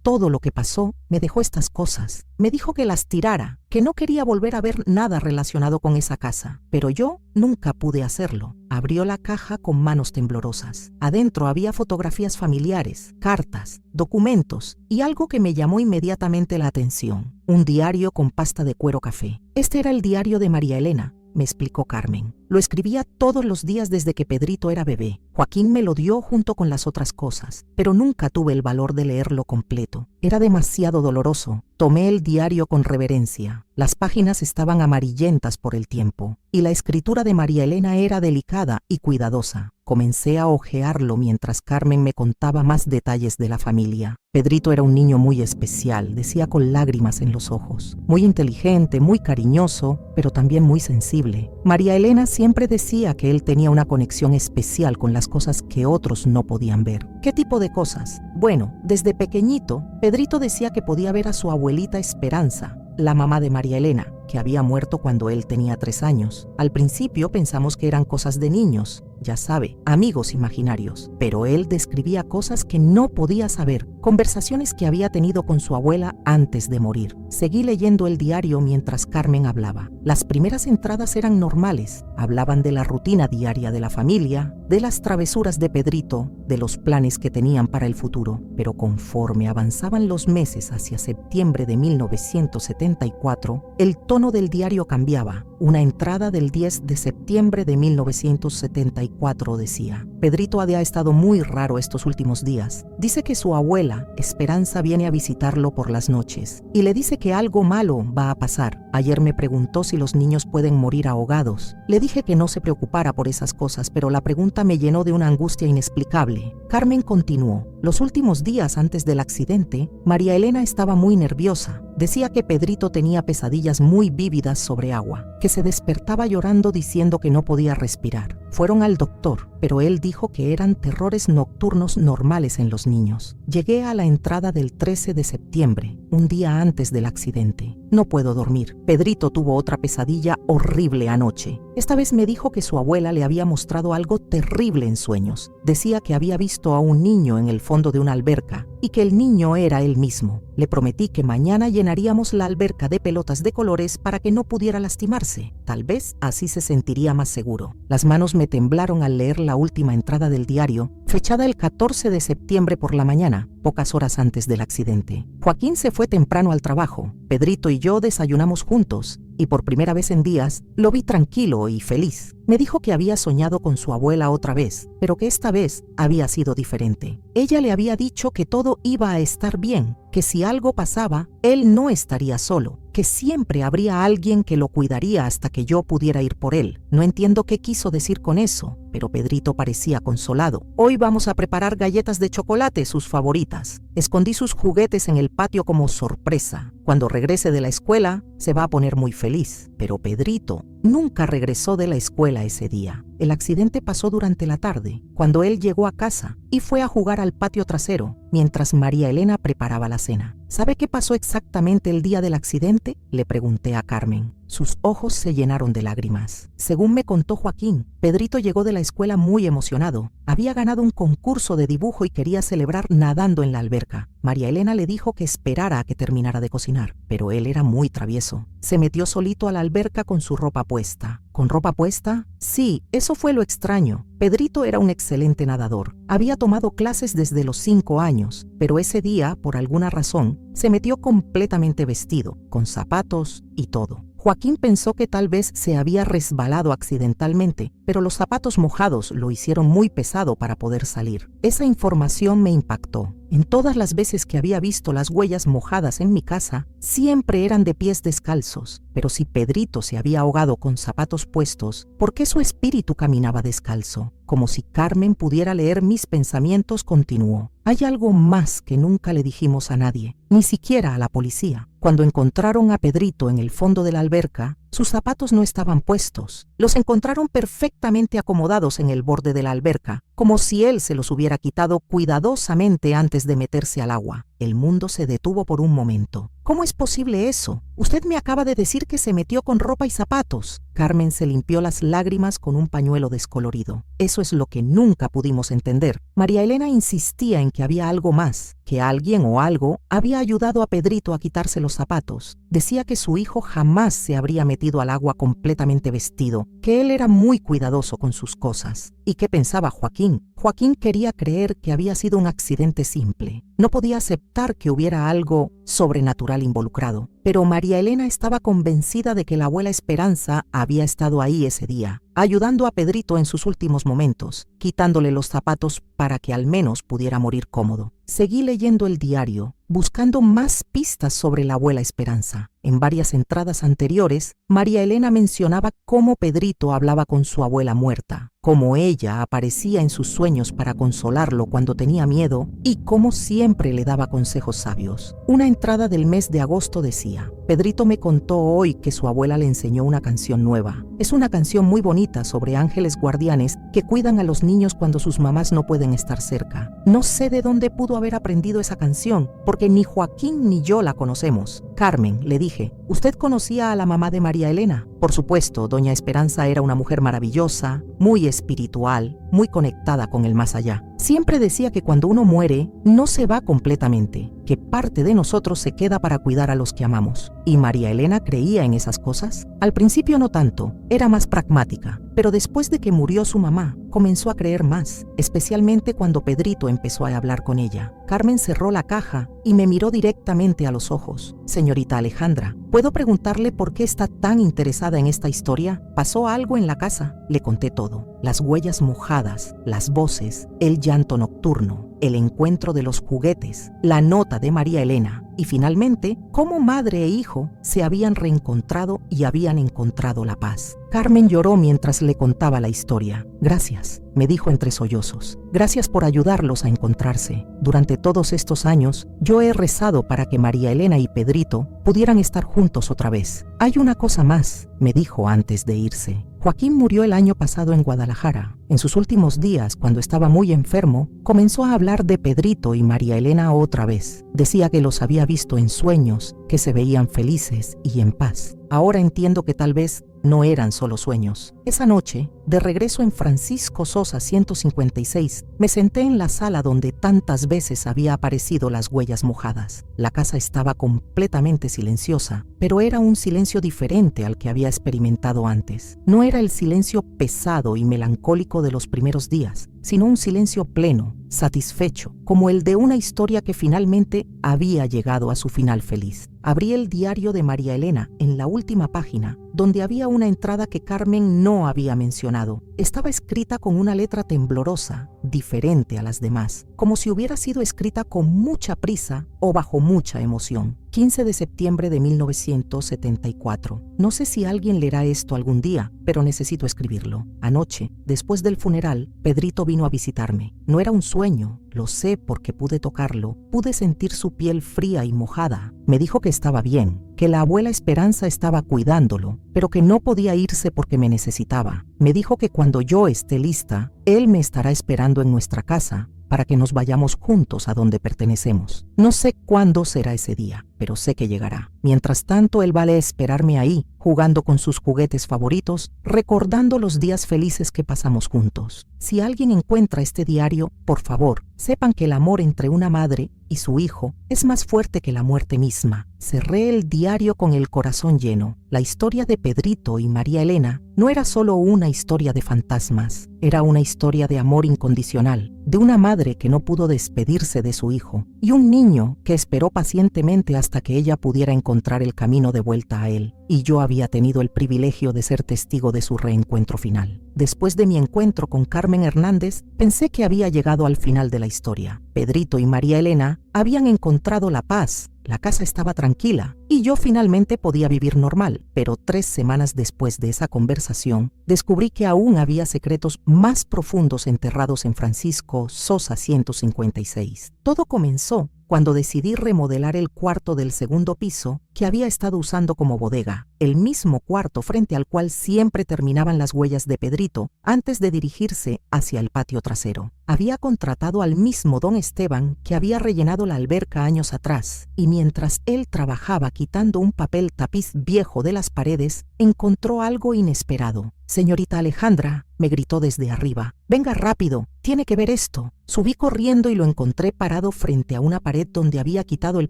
todo lo que pasó, me dejó estas cosas. Me dijo que las tirara, que no quería volver a ver nada relacionado con esa casa. Pero yo nunca pude hacerlo. Abrió la caja con manos temblorosas. Adentro había fotografías familiares, cartas, documentos y algo que me llamó inmediatamente la atención. Un diario con pasta de cuero café. Este era el diario de María Elena, me explicó Carmen. Lo escribía todos los días desde que Pedrito era bebé. Joaquín me lo dio junto con las otras cosas, pero nunca tuve el valor de leerlo completo. Era demasiado doloroso. Tomé el diario con reverencia. Las páginas estaban amarillentas por el tiempo, y la escritura de María Elena era delicada y cuidadosa. Comencé a hojearlo mientras Carmen me contaba más detalles de la familia. Pedrito era un niño muy especial, decía con lágrimas en los ojos. Muy inteligente, muy cariñoso, pero también muy sensible. María Elena siempre decía que él tenía una conexión especial con las cosas que otros no podían ver. ¿Qué tipo de cosas? Bueno, desde pequeñito, Pedrito decía que podía ver a su abuelita Esperanza, la mamá de María Elena, que había muerto cuando él tenía 3 años. Al principio pensamos que eran cosas de niños, ya sabe, amigos imaginarios, pero él describía cosas que no podía saber, conversaciones que había tenido con su abuela antes de morir. Seguí leyendo el diario mientras Carmen hablaba. Las primeras entradas eran normales, hablaban de la rutina diaria de la familia, de las travesuras de Pedrito, de los planes que tenían para el futuro, pero conforme avanzaban los meses hacia septiembre de 1974, el tono del diario cambiaba. Una entrada del 10 de septiembre de 1974 decía: Pedrito ha estado muy raro estos últimos días. Dice que su abuela, Esperanza, viene a visitarlo por las noches y le dice que algo malo va a pasar. Ayer me preguntó si los niños pueden morir ahogados. Le dije que no se preocupara por esas cosas, pero la pregunta me llenó de una angustia inexplicable. Carmen continuó: los últimos días antes del accidente, María Elena estaba muy nerviosa. Decía que Pedrito tenía pesadillas muy vívidas sobre agua, que se despertaba llorando diciendo que no podía respirar. Fueron al doctor, pero él dijo que eran terrores nocturnos normales en los niños. Llegué a la entrada del 13 de septiembre, un día antes del accidente. No puedo dormir. Pedrito tuvo otra pesadilla horrible anoche. Esta vez me dijo que su abuela le había mostrado algo terrible en sueños. Decía que había visto a un niño en el fondo de una alberca y que el niño era él mismo. Le prometí que mañana llenaríamos la alberca de pelotas de colores para que no pudiera lastimarse. Tal vez así se sentiría más seguro. Las manos me temblaron al leer la última entrada del diario, fechada el 14 de septiembre por la mañana, pocas horas antes del accidente. Joaquín se fue temprano al trabajo. Pedrito y yo desayunamos juntos y por primera vez en días lo vi tranquilo y feliz. Me dijo que había soñado con su abuela otra vez, pero que esta vez había sido diferente. Ella le había dicho que todo iba a estar bien, que si algo pasaba, él no estaría solo, que siempre habría alguien que lo cuidaría hasta que yo pudiera ir por él. No entiendo qué quiso decir con eso, pero Pedrito parecía consolado. Hoy vamos a preparar galletas de chocolate, sus favoritas. Escondí sus juguetes en el patio como sorpresa. Cuando regrese de la escuela, se va a poner muy feliz. Pero Pedrito nunca regresó de la escuela ese día. El accidente pasó durante la tarde, cuando él llegó a casa y fue a jugar al patio trasero, mientras María Elena preparaba la cena. ¿Sabe qué pasó exactamente el día del accidente?, le pregunté a Carmen. Sus ojos se llenaron de lágrimas. Según me contó Joaquín, Pedrito llegó de la escuela muy emocionado. Había ganado un concurso de dibujo y quería celebrar nadando en la alberca. María Elena le dijo que esperara a que terminara de cocinar, pero él era muy travieso. Se metió solito a la alberca con su ropa puesta. ¿Con ropa puesta? Sí, eso fue lo extraño. Pedrito era un excelente nadador. Había tomado clases desde los 5 años, pero ese día, por alguna razón, se metió completamente vestido, con zapatos y todo. Joaquín pensó que tal vez se había resbalado accidentalmente, pero los zapatos mojados lo hicieron muy pesado para poder salir. Esa información me impactó. En todas las veces que había visto las huellas mojadas en mi casa, siempre eran de pies descalzos. Pero si Pedrito se había ahogado con zapatos puestos, ¿por qué su espíritu caminaba descalzo? Como si Carmen pudiera leer mis pensamientos, continuó. Hay algo más que nunca le dijimos a nadie, ni siquiera a la policía. Cuando encontraron a Pedrito en el fondo de la alberca, Sus zapatos no estaban puestos. Los encontraron perfectamente acomodados en el borde de la alberca, como si él se los hubiera quitado cuidadosamente antes de meterse al agua. El mundo se detuvo por un momento. ¿Cómo es posible eso? Usted me acaba de decir que se metió con ropa y zapatos. Carmen se limpió las lágrimas con un pañuelo descolorido. Eso es lo que nunca pudimos entender. María Elena insistía en que había algo más, que alguien o algo había ayudado a Pedrito a quitarse los zapatos. Decía que su hijo jamás se habría metido al agua completamente vestido, que él era muy cuidadoso con sus cosas. ¿Y qué pensaba Joaquín? Joaquín quería creer que había sido un accidente simple. No podía aceptar que hubiera algo sobrenatural involucrado. Pero María Elena estaba convencida de que la abuela Esperanza había estado ahí ese día, ayudando a Pedrito en sus últimos momentos, quitándole los zapatos para que al menos pudiera morir cómodo. Seguí leyendo el diario, buscando más pistas sobre la abuela Esperanza. En varias entradas anteriores, María Elena mencionaba cómo Pedrito hablaba con su abuela muerta, cómo ella aparecía en sus sueños para consolarlo cuando tenía miedo y cómo siempre le daba consejos sabios. Una entrada del mes de agosto decía: Pedrito me contó hoy que su abuela le enseñó una canción nueva. Es una canción muy bonita sobre ángeles guardianes que cuidan a los niños cuando sus mamás no pueden estar cerca. No sé de dónde pudo haber aprendido esa canción, porque ni Joaquín ni yo la conocemos. Carmen, le dije, ¿usted conocía a la mamá de María Elena? Por supuesto, doña Esperanza era una mujer maravillosa, muy espiritual, muy conectada con el más allá. Siempre decía que cuando uno muere, no se va completamente, que parte de nosotros se queda para cuidar a los que amamos. ¿Y María Elena creía en esas cosas? Al principio no tanto, era más pragmática, pero después de que murió su mamá, comenzó a creer más, especialmente cuando Pedrito empezó a hablar con ella. Carmen cerró la caja y me miró directamente a los ojos. Señorita Alejandra, ¿puedo preguntarle por qué está tan interesada en esta historia? ¿Pasó algo en la casa? Le conté todo. Las huellas mojadas, las voces, el llanto nocturno, el encuentro de los juguetes, la nota de María Elena y finalmente cómo madre e hijo se habían reencontrado y habían encontrado la paz. Carmen lloró mientras le contaba la historia. Gracias, me dijo entre sollozos. Gracias por ayudarlos a encontrarse. Durante todos estos años, yo he rezado para que María Elena y Pedrito pudieran estar juntos otra vez. Hay una cosa más, me dijo antes de irse. Joaquín murió el año pasado en Guadalajara. En sus últimos días, cuando estaba muy enfermo, comenzó a hablar de Pedrito y María Elena otra vez. Decía que los había visto en sueños, que se veían felices y en paz. Ahora entiendo que tal vez no eran solo sueños. Esa noche, de regreso en Francisco Sosa 156, me senté en la sala donde tantas veces había aparecido las huellas mojadas. La casa estaba completamente silenciosa, pero era un silencio diferente al que había experimentado antes. No era el silencio pesado y melancólico de los primeros días, sino un silencio pleno, satisfecho, como el de una historia que finalmente había llegado a su final feliz. Abrí el diario de María Elena en la última página, donde había una entrada que Carmen no había mencionado. Estaba escrita con una letra temblorosa, diferente a las demás, como si hubiera sido escrita con mucha prisa o bajo mucha emoción. 15 de septiembre de 1974. No sé si alguien leerá esto algún día, pero necesito escribirlo. Anoche, después del funeral, Pedrito vino a visitarme. No era un sueño, lo sé porque pude tocarlo, pude sentir su piel fría y mojada. Me dijo que estaba bien, que la abuela Esperanza estaba cuidándolo, pero que no podía irse porque me necesitaba. Me dijo que cuando yo esté lista, él me estará esperando en nuestra casa para que nos vayamos juntos a donde pertenecemos. No sé cuándo será ese día, pero sé que llegará. Mientras tanto, él vale esperarme ahí, jugando con sus juguetes favoritos, recordando los días felices que pasamos juntos. Si alguien encuentra este diario, por favor, sepan que el amor entre una madre y su hijo es más fuerte que la muerte misma. Cerré el diario con el corazón lleno. La historia de Pedrito y María Elena no era solo una historia de fantasmas, era una historia de amor incondicional, de una madre que no pudo despedirse de su hijo y un niño que esperó pacientemente hasta que ella pudiera encontrar el camino de vuelta a él. Y yo había tenido el privilegio de ser testigo de su reencuentro final. Después de mi encuentro con Carmen Hernández, pensé que había llegado al final de la historia. Pedrito y María Elena habían encontrado la paz, la casa estaba tranquila y yo finalmente podía vivir normal. Pero 3 semanas después de esa conversación, descubrí que aún había secretos más profundos enterrados en Francisco Sosa 156. Todo comenzó cuando decidí remodelar el cuarto del segundo piso que había estado usando como bodega, el mismo cuarto frente al cual siempre terminaban las huellas de Pedrito antes de dirigirse hacia el patio trasero. Había contratado al mismo don Esteban que había rellenado la alberca años atrás, y mientras él trabajaba quitando un papel tapiz viejo de las paredes, encontró algo inesperado. «Señorita Alejandra», me gritó desde arriba, «venga rápido, tiene que ver esto». Subí corriendo y lo encontré parado frente a una pared donde había quitado el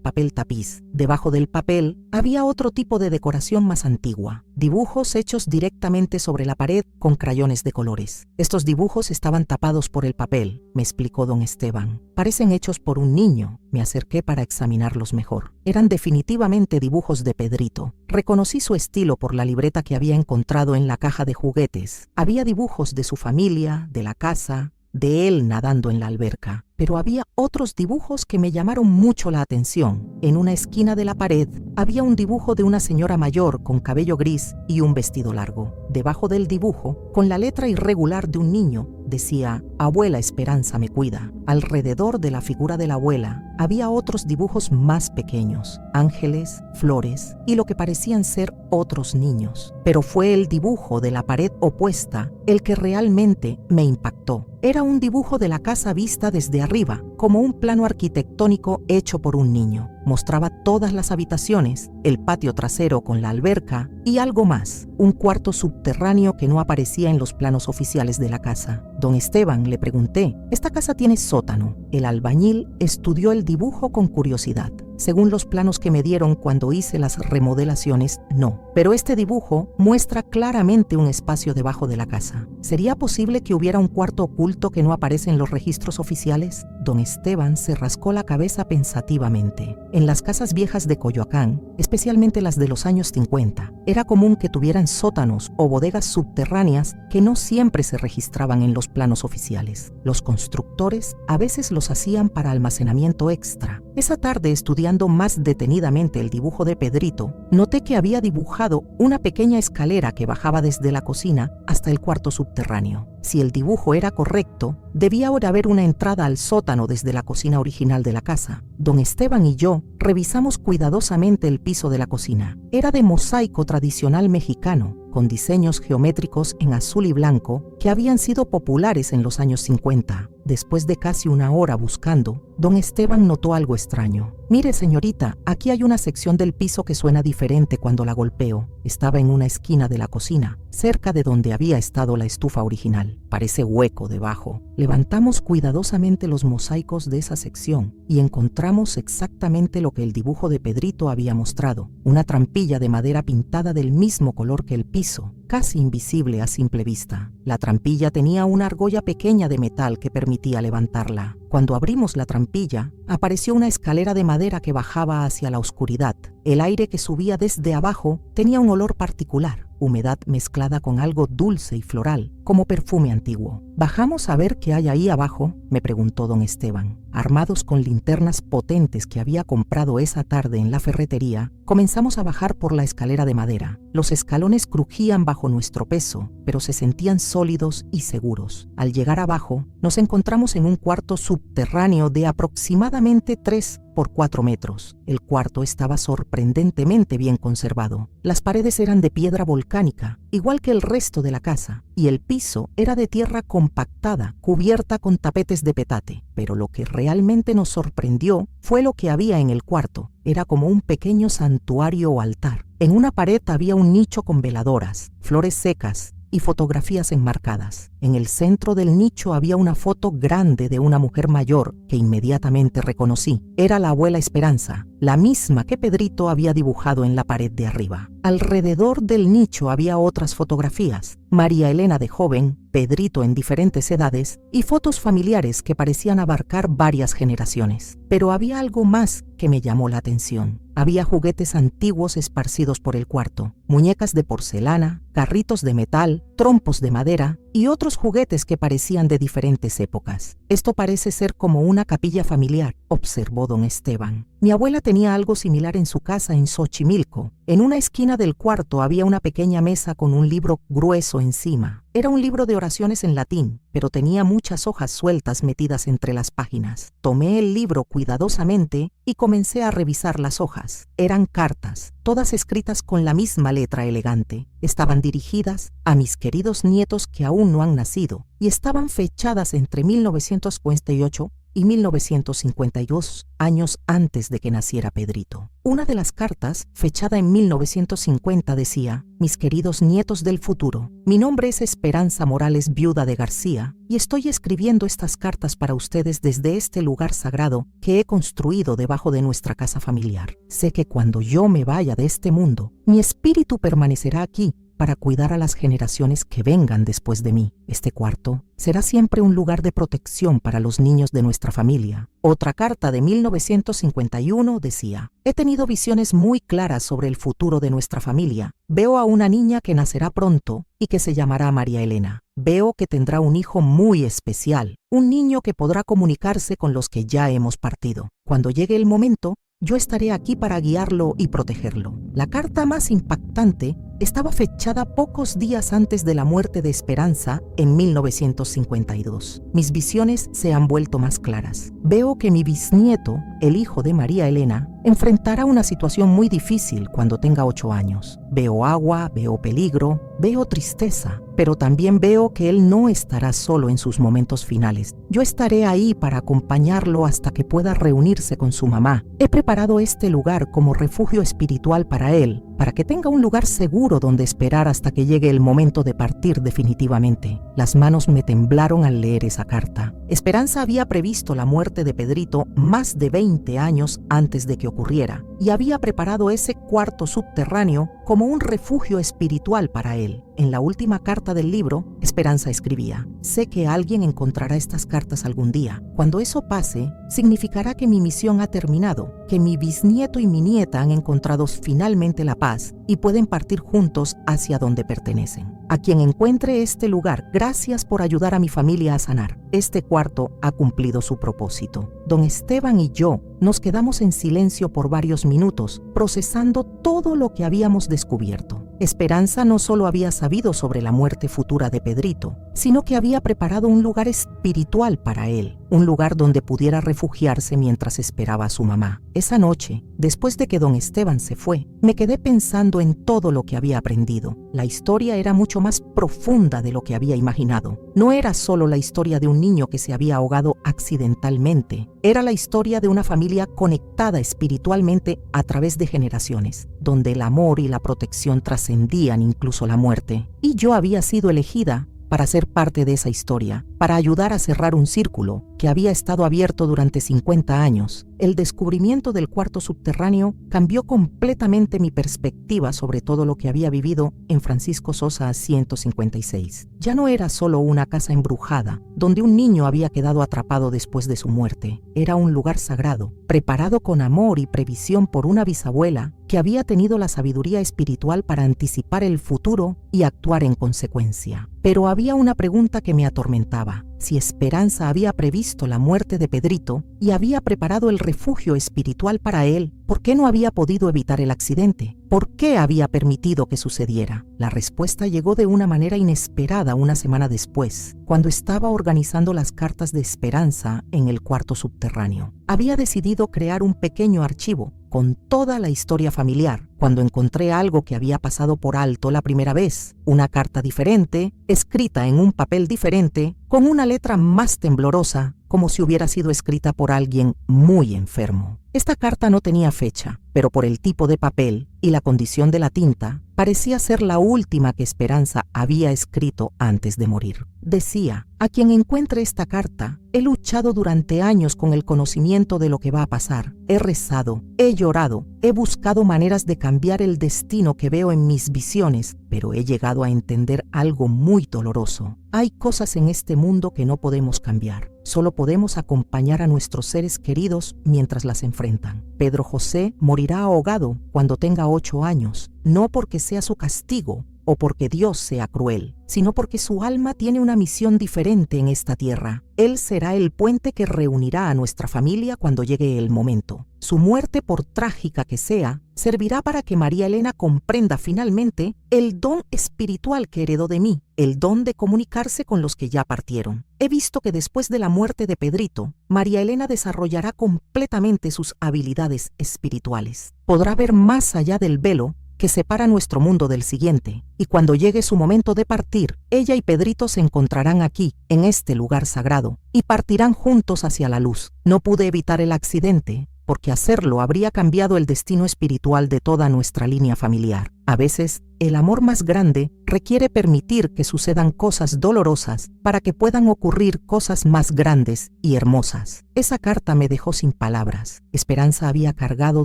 papel tapiz. Debajo del papel había otro tipo de decoración más antigua, dibujos hechos directamente sobre la pared con crayones de colores. Estos dibujos estaban tapados por el papel, me explicó don Esteban. Parecen hechos por un niño. Me acerqué para examinarlos mejor. Eran definitivamente dibujos de Pedrito. Reconocí su estilo por la libreta que había encontrado en la caja de juguetes. Había dibujos de su familia, de la casa, de él nadando en la alberca. Pero había otros dibujos que me llamaron mucho la atención. En una esquina de la pared había un dibujo de una señora mayor con cabello gris y un vestido largo. Debajo del dibujo, con la letra irregular de un niño, decía: «Abuela Esperanza me cuida». Alrededor de la figura de la abuela había otros dibujos más pequeños, ángeles, flores y lo que parecían ser otros niños. Pero fue el dibujo de la pared opuesta el que realmente me impactó. Era un dibujo de la casa vista desde arriba, como un plano arquitectónico hecho por un niño. Mostraba todas las habitaciones, el patio trasero con la alberca y algo más, un cuarto subterráneo que no aparecía en los planos oficiales de la casa. Don Esteban, le pregunté, «¿Esta casa tiene sótano?». El albañil estudió el dibujo con curiosidad. Según los planos que me dieron cuando hice las remodelaciones, no. Pero este dibujo muestra claramente un espacio debajo de la casa. ¿Sería posible que hubiera un cuarto oculto que no aparece en los registros oficiales? Don Esteban se rascó la cabeza pensativamente. En las casas viejas de Coyoacán, especialmente las de los años 50, era común que tuvieran sótanos o bodegas subterráneas que no siempre se registraban en los planos oficiales. Los constructores a veces los hacían para almacenamiento extra. Esa tarde, estudiando más detenidamente el dibujo de Pedrito, noté que había dibujado una pequeña escalera que bajaba desde la cocina hasta el cuarto subterráneo. Si el dibujo era correcto, debía ahora haber una entrada al sótano desde la cocina original de la casa. Don Esteban y yo revisamos cuidadosamente el piso de la cocina. Era de mosaico tradicional mexicano, con diseños geométricos en azul y blanco que habían sido populares en los años 50. Después de casi una hora buscando, don Esteban notó algo extraño. «Mire, señorita, aquí hay una sección del piso que suena diferente cuando la golpeo». Estaba en una esquina de la cocina, cerca de donde había estado la estufa original. Parece hueco debajo. Levantamos cuidadosamente los mosaicos de esa sección y encontramos exactamente lo que el dibujo de Pedrito había mostrado: una trampilla de madera pintada del mismo color que el piso, casi invisible a simple vista. La trampilla tenía una argolla pequeña de metal que permitía levantarla. Cuando abrimos la trampilla, apareció una escalera de madera que bajaba hacia la oscuridad. El aire que subía desde abajo tenía un olor particular, humedad mezclada con algo dulce y floral, como perfume antiguo. «¿Bajamos a ver qué hay ahí abajo?», me preguntó don Esteban. Armados con linternas potentes que había comprado esa tarde en la ferretería, comenzamos a bajar por la escalera de madera. Los escalones crujían bajo nuestro peso, pero se sentían sólidos y seguros. Al llegar abajo, nos encontramos en un cuarto subterráneo de aproximadamente 3 por 4 metros. El cuarto estaba sorprendentemente bien conservado. Las paredes eran de piedra volcánica, igual que el resto de la casa, y el piso era de tierra compactada, cubierta con tapetes de petate. Pero lo que realmente nos sorprendió fue lo que había en el cuarto. Era como un pequeño santuario o altar. En una pared había un nicho con veladoras, flores secas y fotografías enmarcadas. En el centro del nicho había una foto grande de una mujer mayor que inmediatamente reconocí. Era la abuela Esperanza, la misma que Pedrito había dibujado en la pared de arriba. Alrededor del nicho había otras fotografías: María Elena de joven, Pedrito en diferentes edades y fotos familiares que parecían abarcar varias generaciones. Pero había algo más que me llamó la atención. Había juguetes antiguos esparcidos por el cuarto, muñecas de porcelana, carritos de metal, trompos de madera y otros juguetes que parecían de diferentes épocas. Esto parece ser como una capilla familiar, observó don Esteban. Mi abuela tenía algo similar en su casa en Xochimilco. En una esquina del cuarto había una pequeña mesa con un libro grueso encima. Era un libro de oraciones en latín, pero tenía muchas hojas sueltas metidas entre las páginas. Tomé el libro cuidadosamente y comencé a revisar las hojas. Eran cartas, todas escritas con la misma letra elegante. Estaban dirigidas a mis queridos nietos que aún no han nacido y estaban fechadas entre 1948 y 1952, años antes de que naciera Pedrito. Una de las cartas, fechada en 1950, decía: «Mis queridos nietos del futuro, mi nombre es Esperanza Morales, viuda de García, y estoy escribiendo estas cartas para ustedes desde este lugar sagrado que he construido debajo de nuestra casa familiar. Sé que cuando yo me vaya de este mundo, mi espíritu permanecerá aquí para cuidar a las generaciones que vengan después de mí. Este cuarto será siempre un lugar de protección para los niños de nuestra familia». Otra carta de 1951 decía: «He tenido visiones muy claras sobre el futuro de nuestra familia. Veo a una niña que nacerá pronto y que se llamará María Elena. Veo que tendrá un hijo muy especial, un niño que podrá comunicarse con los que ya hemos partido. Cuando llegue el momento, yo estaré aquí para guiarlo y protegerlo». La carta más impactante estaba fechada pocos días antes de la muerte de Esperanza en 1952. Mis visiones se han vuelto más claras. Veo que mi bisnieto, el hijo de María Elena, enfrentará una situación muy difícil cuando tenga 8 años. Veo agua, veo peligro, veo tristeza, pero también veo que él no estará solo en sus momentos finales. Yo estaré ahí para acompañarlo hasta que pueda reunirse con su mamá. He preparado este lugar como refugio espiritual para él, para que tenga un lugar seguro donde esperar hasta que llegue el momento de partir definitivamente. Las manos me temblaron al leer esa carta. Esperanza había previsto la muerte de Pedrito más de 20 años antes de que ocurriera y había preparado ese cuarto subterráneo como un refugio espiritual para él. En la última carta del libro, Esperanza escribía: «Sé que alguien encontrará estas cartas algún día. Cuando eso pase, significará que mi misión ha terminado, que mi bisnieto y mi nieta han encontrado finalmente la paz y pueden partir juntos hacia donde pertenecen. A quien encuentre este lugar, gracias por ayudar a mi familia a sanar. Este cuarto ha cumplido su propósito». Don Esteban y yo nos quedamos en silencio por varios minutos, procesando todo lo que habíamos descubierto. Esperanza no solo había sabido sobre la muerte futura de Pedrito, sino que había preparado un lugar espiritual para él, un lugar donde pudiera refugiarse mientras esperaba a su mamá. Esa noche, después de que don Esteban se fue, me quedé pensando en todo lo que había aprendido. La historia era mucho más profunda de lo que había imaginado. No era solo la historia de un niño que se había ahogado accidentalmente. Era la historia de una familia conectada espiritualmente a través de generaciones, donde el amor y la protección trascendían incluso la muerte. Y yo había sido elegida para ser parte de esa historia, para ayudar a cerrar un círculo que había estado abierto durante 50 años. El descubrimiento del cuarto subterráneo cambió completamente mi perspectiva sobre todo lo que había vivido en Francisco Sosa 156. Ya no era solo una casa embrujada, donde un niño había quedado atrapado después de su muerte. Era un lugar sagrado, preparado con amor y previsión por una bisabuela que había tenido la sabiduría espiritual para anticipar el futuro y actuar en consecuencia. Pero había una pregunta que me atormentaba. Si Esperanza había previsto la muerte de Pedrito y había preparado el refugio espiritual para él, ¿por qué no había podido evitar el accidente? ¿Por qué había permitido que sucediera? La respuesta llegó de una manera inesperada una semana después, cuando estaba organizando las cartas de Esperanza en el cuarto subterráneo. Había decidido crear un pequeño archivo con toda la historia familiar, cuando encontré algo que había pasado por alto la primera vez, una carta diferente, escrita en un papel diferente, con una letra más temblorosa, como si hubiera sido escrita por alguien muy enfermo. Esta carta no tenía fecha, pero por el tipo de papel y la condición de la tinta, parecía ser la última que Esperanza había escrito antes de morir. Decía: «A quien encuentre esta carta, he luchado durante años con el conocimiento de lo que va a pasar. He rezado, he llorado, he buscado maneras de cambiar el destino que veo en mis visiones, pero he llegado a entender algo muy doloroso. Hay cosas en este mundo que no podemos cambiar. Solo podemos acompañar a nuestros seres queridos mientras las enfrentan. Pedro José morirá ahogado cuando tenga 8 años, no porque sea su castigo o porque Dios sea cruel, sino porque su alma tiene una misión diferente en esta tierra. Él será el puente que reunirá a nuestra familia cuando llegue el momento. Su muerte, por trágica que sea, servirá para que María Elena comprenda finalmente el don espiritual que heredó de mí, el don de comunicarse con los que ya partieron. He visto que después de la muerte de Pedrito, María Elena desarrollará completamente sus habilidades espirituales. Podrá ver más allá del velo que separa nuestro mundo del siguiente, y cuando llegue su momento de partir, ella y Pedrito se encontrarán aquí, en este lugar sagrado, y partirán juntos hacia la luz. No pude evitar el accidente, porque hacerlo habría cambiado el destino espiritual de toda nuestra línea familiar. A veces, el amor más grande requiere permitir que sucedan cosas dolorosas para que puedan ocurrir cosas más grandes y hermosas. Esa carta me dejó sin palabras. Esperanza había cargado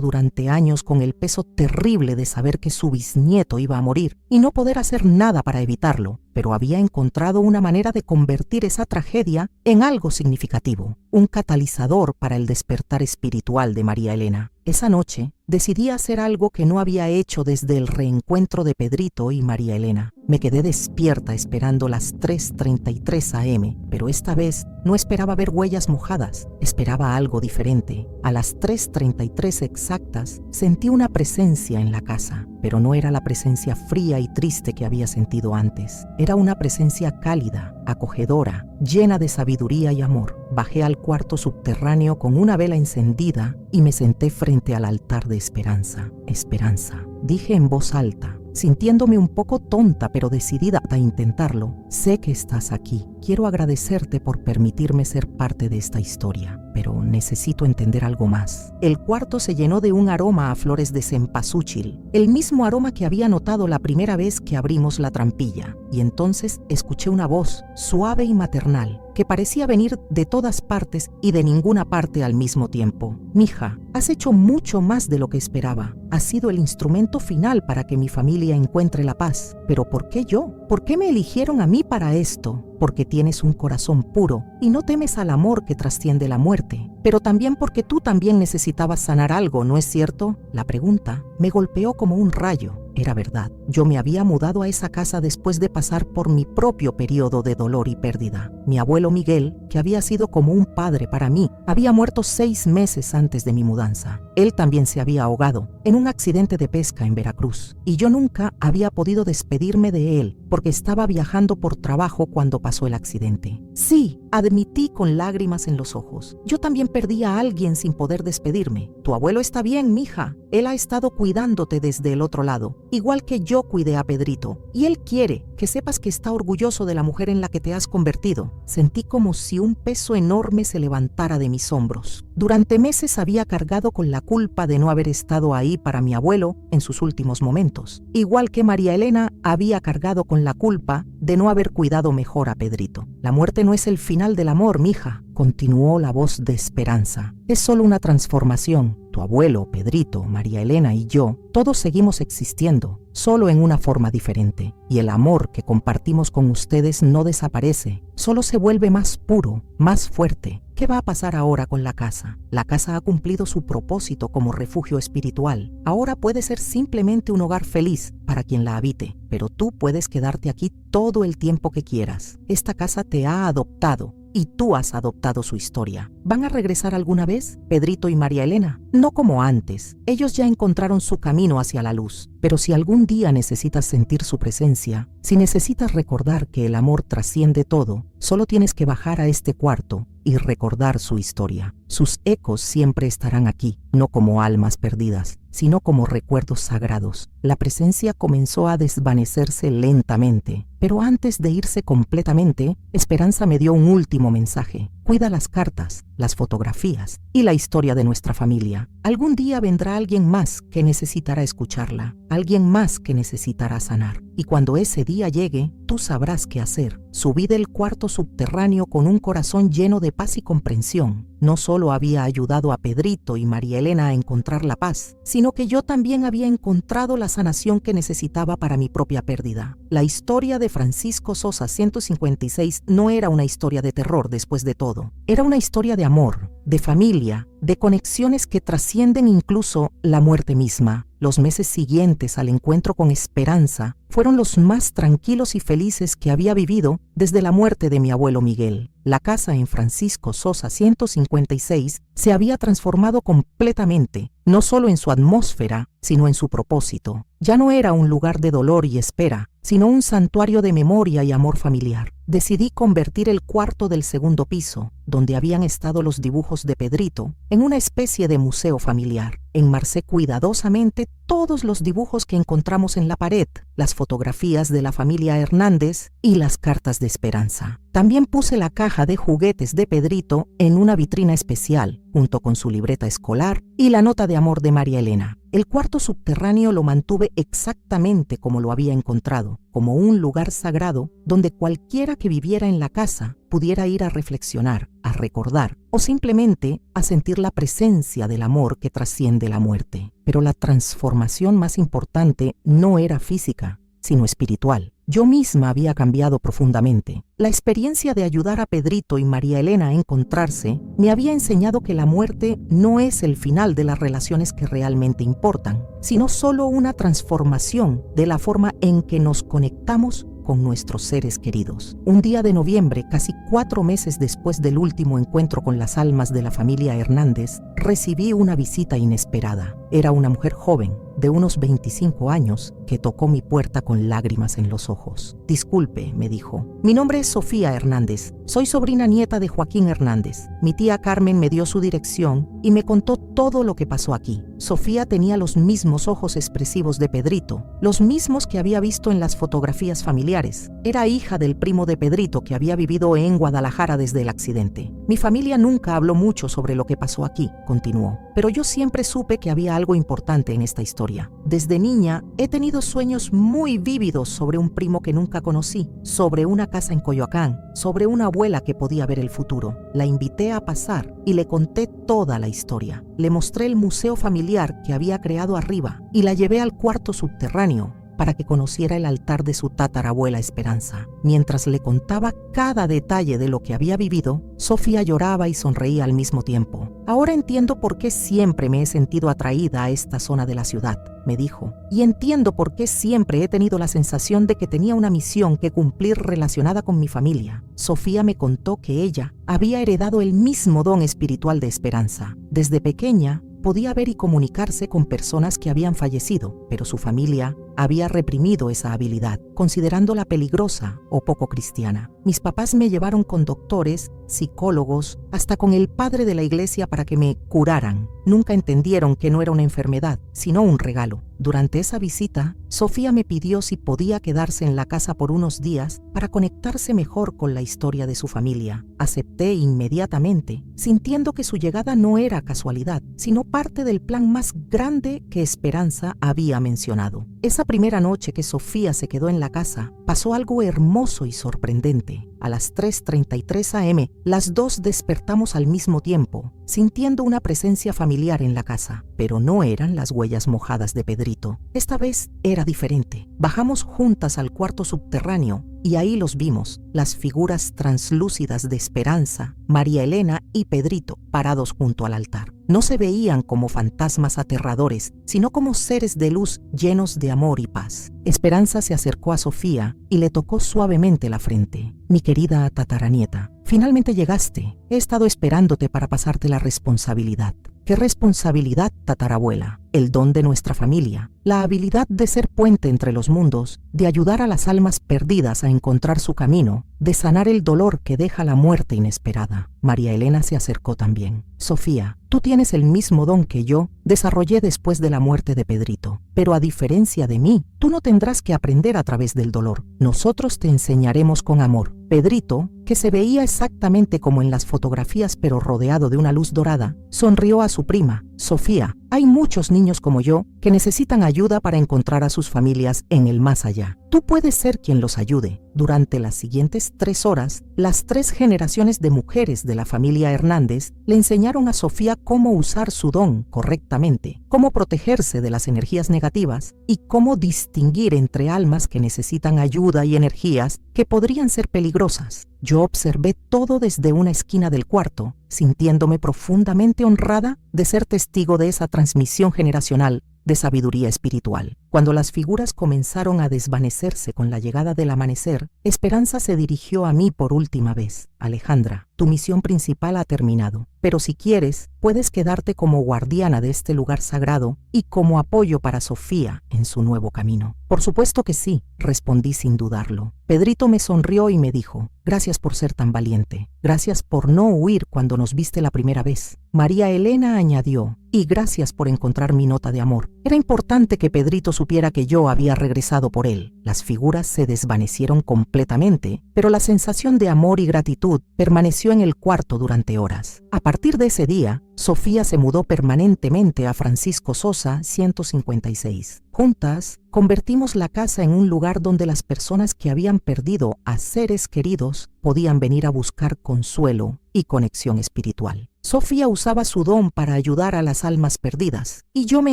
durante años con el peso terrible de saber que su bisnieto iba a morir y no poder hacer nada para evitarlo, pero había encontrado una manera de convertir esa tragedia en algo significativo, un catalizador para el despertar espiritual de María Elena. Esa noche, decidí hacer algo que no había hecho desde el reencuentro de Pedrito y María Elena. Me quedé despierta esperando las 3:33 am, pero esta vez no esperaba ver huellas mojadas, esperaba algo diferente. A las 3:33 exactas sentí una presencia en la casa, pero no era la presencia fría y triste que había sentido antes. Era una presencia cálida, acogedora, llena de sabiduría y amor. Bajé al cuarto subterráneo con una vela encendida y me senté frente al altar de Esperanza. Esperanza, dije en voz alta, sintiéndome un poco tonta pero decidida a intentarlo. Sé que estás aquí. Quiero agradecerte por permitirme ser parte de esta historia, pero necesito entender algo más. El cuarto se llenó de un aroma a flores de cempasúchil, el mismo aroma que había notado la primera vez que abrimos la trampilla, y entonces escuché una voz suave y maternal que parecía venir de todas partes y de ninguna parte al mismo tiempo. Mija, has hecho mucho más de lo que esperaba. Has sido el instrumento final para que mi familia encuentre la paz. ¿Pero por qué yo? ¿Por qué me eligieron a mí para esto? Porque tienes un corazón puro y no temes al amor que trasciende la muerte, pero también porque tú también necesitabas sanar algo, ¿no es cierto? La pregunta me golpeó como un rayo. Era verdad, yo me había mudado a esa casa después de pasar por mi propio periodo de dolor y pérdida. Mi abuelo Miguel, que había sido como un padre para mí, había muerto 6 meses antes de mi mudanza. Él también se había ahogado en un accidente de pesca en Veracruz, y yo nunca había podido despedirme de él porque estaba viajando por trabajo cuando pasó el accidente. Sí, admití con lágrimas en los ojos. Yo también perdí a alguien sin poder despedirme. Tu abuelo está bien, mija. Él ha estado cuidándote desde el otro lado, igual que yo cuidé a Pedrito. Y él quiere que sepas que está orgulloso de la mujer en la que te has convertido. Sentí como si un peso enorme se levantara de mis hombros. Durante meses había cargado con la culpa de no haber estado ahí para mi abuelo en sus últimos momentos. Igual que María Elena había cargado con la culpa de no haber cuidado mejor a Pedrito. La muerte no es el final del amor, mija, continuó la voz de Esperanza. Es solo una transformación. Tu abuelo, Pedrito, María Elena y yo, todos seguimos existiendo, solo en una forma diferente. Y el amor que compartimos con ustedes no desaparece, solo se vuelve más puro, más fuerte. ¿Qué va a pasar ahora con la casa? La casa ha cumplido su propósito como refugio espiritual. Ahora puede ser simplemente un hogar feliz para quien la habite, pero tú puedes quedarte aquí todo el tiempo que quieras. Esta casa te ha adoptado y tú has adoptado su historia. ¿Van a regresar alguna vez, Pedrito y María Elena? No como antes. Ellos ya encontraron su camino hacia la luz. Pero si algún día necesitas sentir su presencia, si necesitas recordar que el amor trasciende todo, solo tienes que bajar a este cuarto y recordar su historia. Sus ecos siempre estarán aquí, no como almas perdidas, sino como recuerdos sagrados. La presencia comenzó a desvanecerse lentamente, pero antes de irse completamente, Esperanza me dio un último mensaje. Cuida las cartas, las fotografías y la historia de nuestra familia. Algún día vendrá alguien más que necesitará escucharla, alguien más que necesitará sanar. Y cuando ese día llegue, tú sabrás qué hacer. Subí del cuarto subterráneo con un corazón lleno de paz y comprensión. no solo había ayudado a Pedrito y María Elena a encontrar la paz, sino que yo también había encontrado la sanación que necesitaba para mi propia pérdida. La historia de Francisco Sosa 156 no era una historia de terror después de todo. Era una historia de amor, de familia, de conexiones que trascienden incluso la muerte misma. Los meses siguientes al encuentro con Esperanza fueron los más tranquilos y felices que había vivido desde la muerte de mi abuelo Miguel. La casa en Francisco Sosa 156 se había transformado completamente, no solo en su atmósfera, sino en su propósito. Ya no era un lugar de dolor y espera, sino un santuario de memoria y amor familiar. Decidí convertir el cuarto del segundo piso, donde habían estado los dibujos de Pedrito, en una especie de museo familiar. Enmarcé cuidadosamente todos los dibujos que encontramos en la pared, las fotografías de la familia Hernández y las cartas de Esperanza. También puse la caja de juguetes de Pedrito en una vitrina especial, junto con su libreta escolar y la nota de amor de María Elena. El cuarto subterráneo lo mantuve exactamente como lo había encontrado, como un lugar sagrado donde cualquiera que viviera en la casa pudiera ir a reflexionar, a recordar o simplemente a sentir la presencia del amor que trasciende la muerte. Pero la transformación más importante no era física, sino espiritual. Yo misma había cambiado profundamente. La experiencia de ayudar a Pedrito y María Elena a encontrarse me había enseñado que la muerte no es el final de las relaciones que realmente importan, sino solo una transformación de la forma en que nos conectamos con nuestros seres queridos. Un día de noviembre, casi 4 meses después del último encuentro con las almas de la familia Hernández, recibí una visita inesperada. Era una mujer joven, de unos 25 años, que tocó mi puerta con lágrimas en los ojos. «Disculpe», me dijo. «Mi nombre es Sofía Hernández. Soy sobrina nieta de Joaquín Hernández. Mi tía Carmen me dio su dirección y me contó todo lo que pasó aquí». Sofía tenía los mismos ojos expresivos de Pedrito, los mismos que había visto en las fotografías familiares. Era hija del primo de Pedrito que había vivido en Guadalajara desde el accidente. «Mi familia nunca habló mucho sobre lo que pasó aquí», continuó, «pero yo siempre supe que había algo importante en esta historia. Desde niña he tenido sueños muy vívidos sobre un primo que nunca conocí, sobre una casa en Coyoacán, sobre una abuela que podía ver el futuro. La invité a pasar y le conté toda la historia. Le mostré el museo familiar que había creado arriba y la llevé al cuarto subterráneo para que conociera el altar de su tatarabuela Esperanza. Mientras le contaba cada detalle de lo que había vivido, Sofía lloraba y sonreía al mismo tiempo. «Ahora entiendo por qué siempre me he sentido atraída a esta zona de la ciudad», me dijo, «y entiendo por qué siempre he tenido la sensación de que tenía una misión que cumplir relacionada con mi familia». Sofía me contó que ella había heredado el mismo don espiritual de Esperanza. Desde pequeña, podía ver y comunicarse con personas que habían fallecido, pero su familia había reprimido esa habilidad, considerándola peligrosa o poco cristiana. Mis papás me llevaron con doctores, psicólogos, hasta con el padre de la iglesia para que me curaran. Nunca entendieron que no era una enfermedad, sino un regalo. Durante esa visita, Sofía me pidió si podía quedarse en la casa por unos días para conectarse mejor con la historia de su familia. Acepté inmediatamente, sintiendo que su llegada no era casualidad, sino parte del plan más grande que Esperanza había mencionado. Esa primera noche que Sofía se quedó en la casa, pasó algo hermoso y sorprendente. A las 3:33 am, las dos despertamos al mismo tiempo, sintiendo una presencia familiar en la casa. Pero no eran las huellas mojadas de Pedrito. Esta vez era diferente. Bajamos juntas al cuarto subterráneo y ahí los vimos, las figuras translúcidas de Esperanza, María Elena y Pedrito, parados junto al altar. No se veían como fantasmas aterradores, sino como seres de luz llenos de amor y paz. Esperanza se acercó a Sofía y le tocó suavemente la frente. «Mi querida tataranieta, finalmente llegaste. He estado esperándote para pasarte la responsabilidad». «¿Qué responsabilidad, tatarabuela?» «El don de nuestra familia, la habilidad de ser puente entre los mundos, de ayudar a las almas perdidas a encontrar su camino, de sanar el dolor que deja la muerte inesperada». María Elena se acercó también. «Sofía, tú tienes el mismo don que yo desarrollé después de la muerte de Pedrito, pero a diferencia de mí, tú no tendrás que aprender a través del dolor. Nosotros te enseñaremos con amor». Pedrito, que se veía exactamente como en las fotografías pero rodeado de una luz dorada, sonrió a su prima. «Sofía, hay muchos niños como yo que necesitan ayuda para encontrar a sus familias en el más allá. Tú puedes ser quien los ayude. Durante las siguientes 3 horas, las 3 generaciones de mujeres de la familia Hernández le enseñaron a Sofía cómo usar su don correctamente, cómo protegerse de las energías negativas y cómo distinguir entre almas que necesitan ayuda y energías que podrían ser peligrosas. Yo observé todo desde una esquina del cuarto, sintiéndome profundamente honrada de ser testigo de esa transmisión generacional de sabiduría espiritual. Cuando las figuras comenzaron a desvanecerse con la llegada del amanecer, Esperanza se dirigió a mí por última vez. Alejandra, tu misión principal ha terminado, pero si quieres, puedes quedarte como guardiana de este lugar sagrado y como apoyo para Sofía en su nuevo camino. Por supuesto que sí, respondí sin dudarlo. Pedrito me sonrió y me dijo: gracias por ser tan valiente. Gracias por no huir cuando nos viste la primera vez. María Elena añadió: y gracias por encontrar mi nota de amor. Era importante que Pedrito supiera que yo había regresado por él. Las figuras se desvanecieron completamente, pero la sensación de amor y gratitud permaneció en el cuarto durante horas. A partir de ese día, Sofía se mudó permanentemente a Francisco Sosa 156. Juntas, convertimos la casa en un lugar donde las personas que habían perdido a seres queridos podían venir a buscar consuelo y conexión espiritual. Sofía usaba su don para ayudar a las almas perdidas y yo me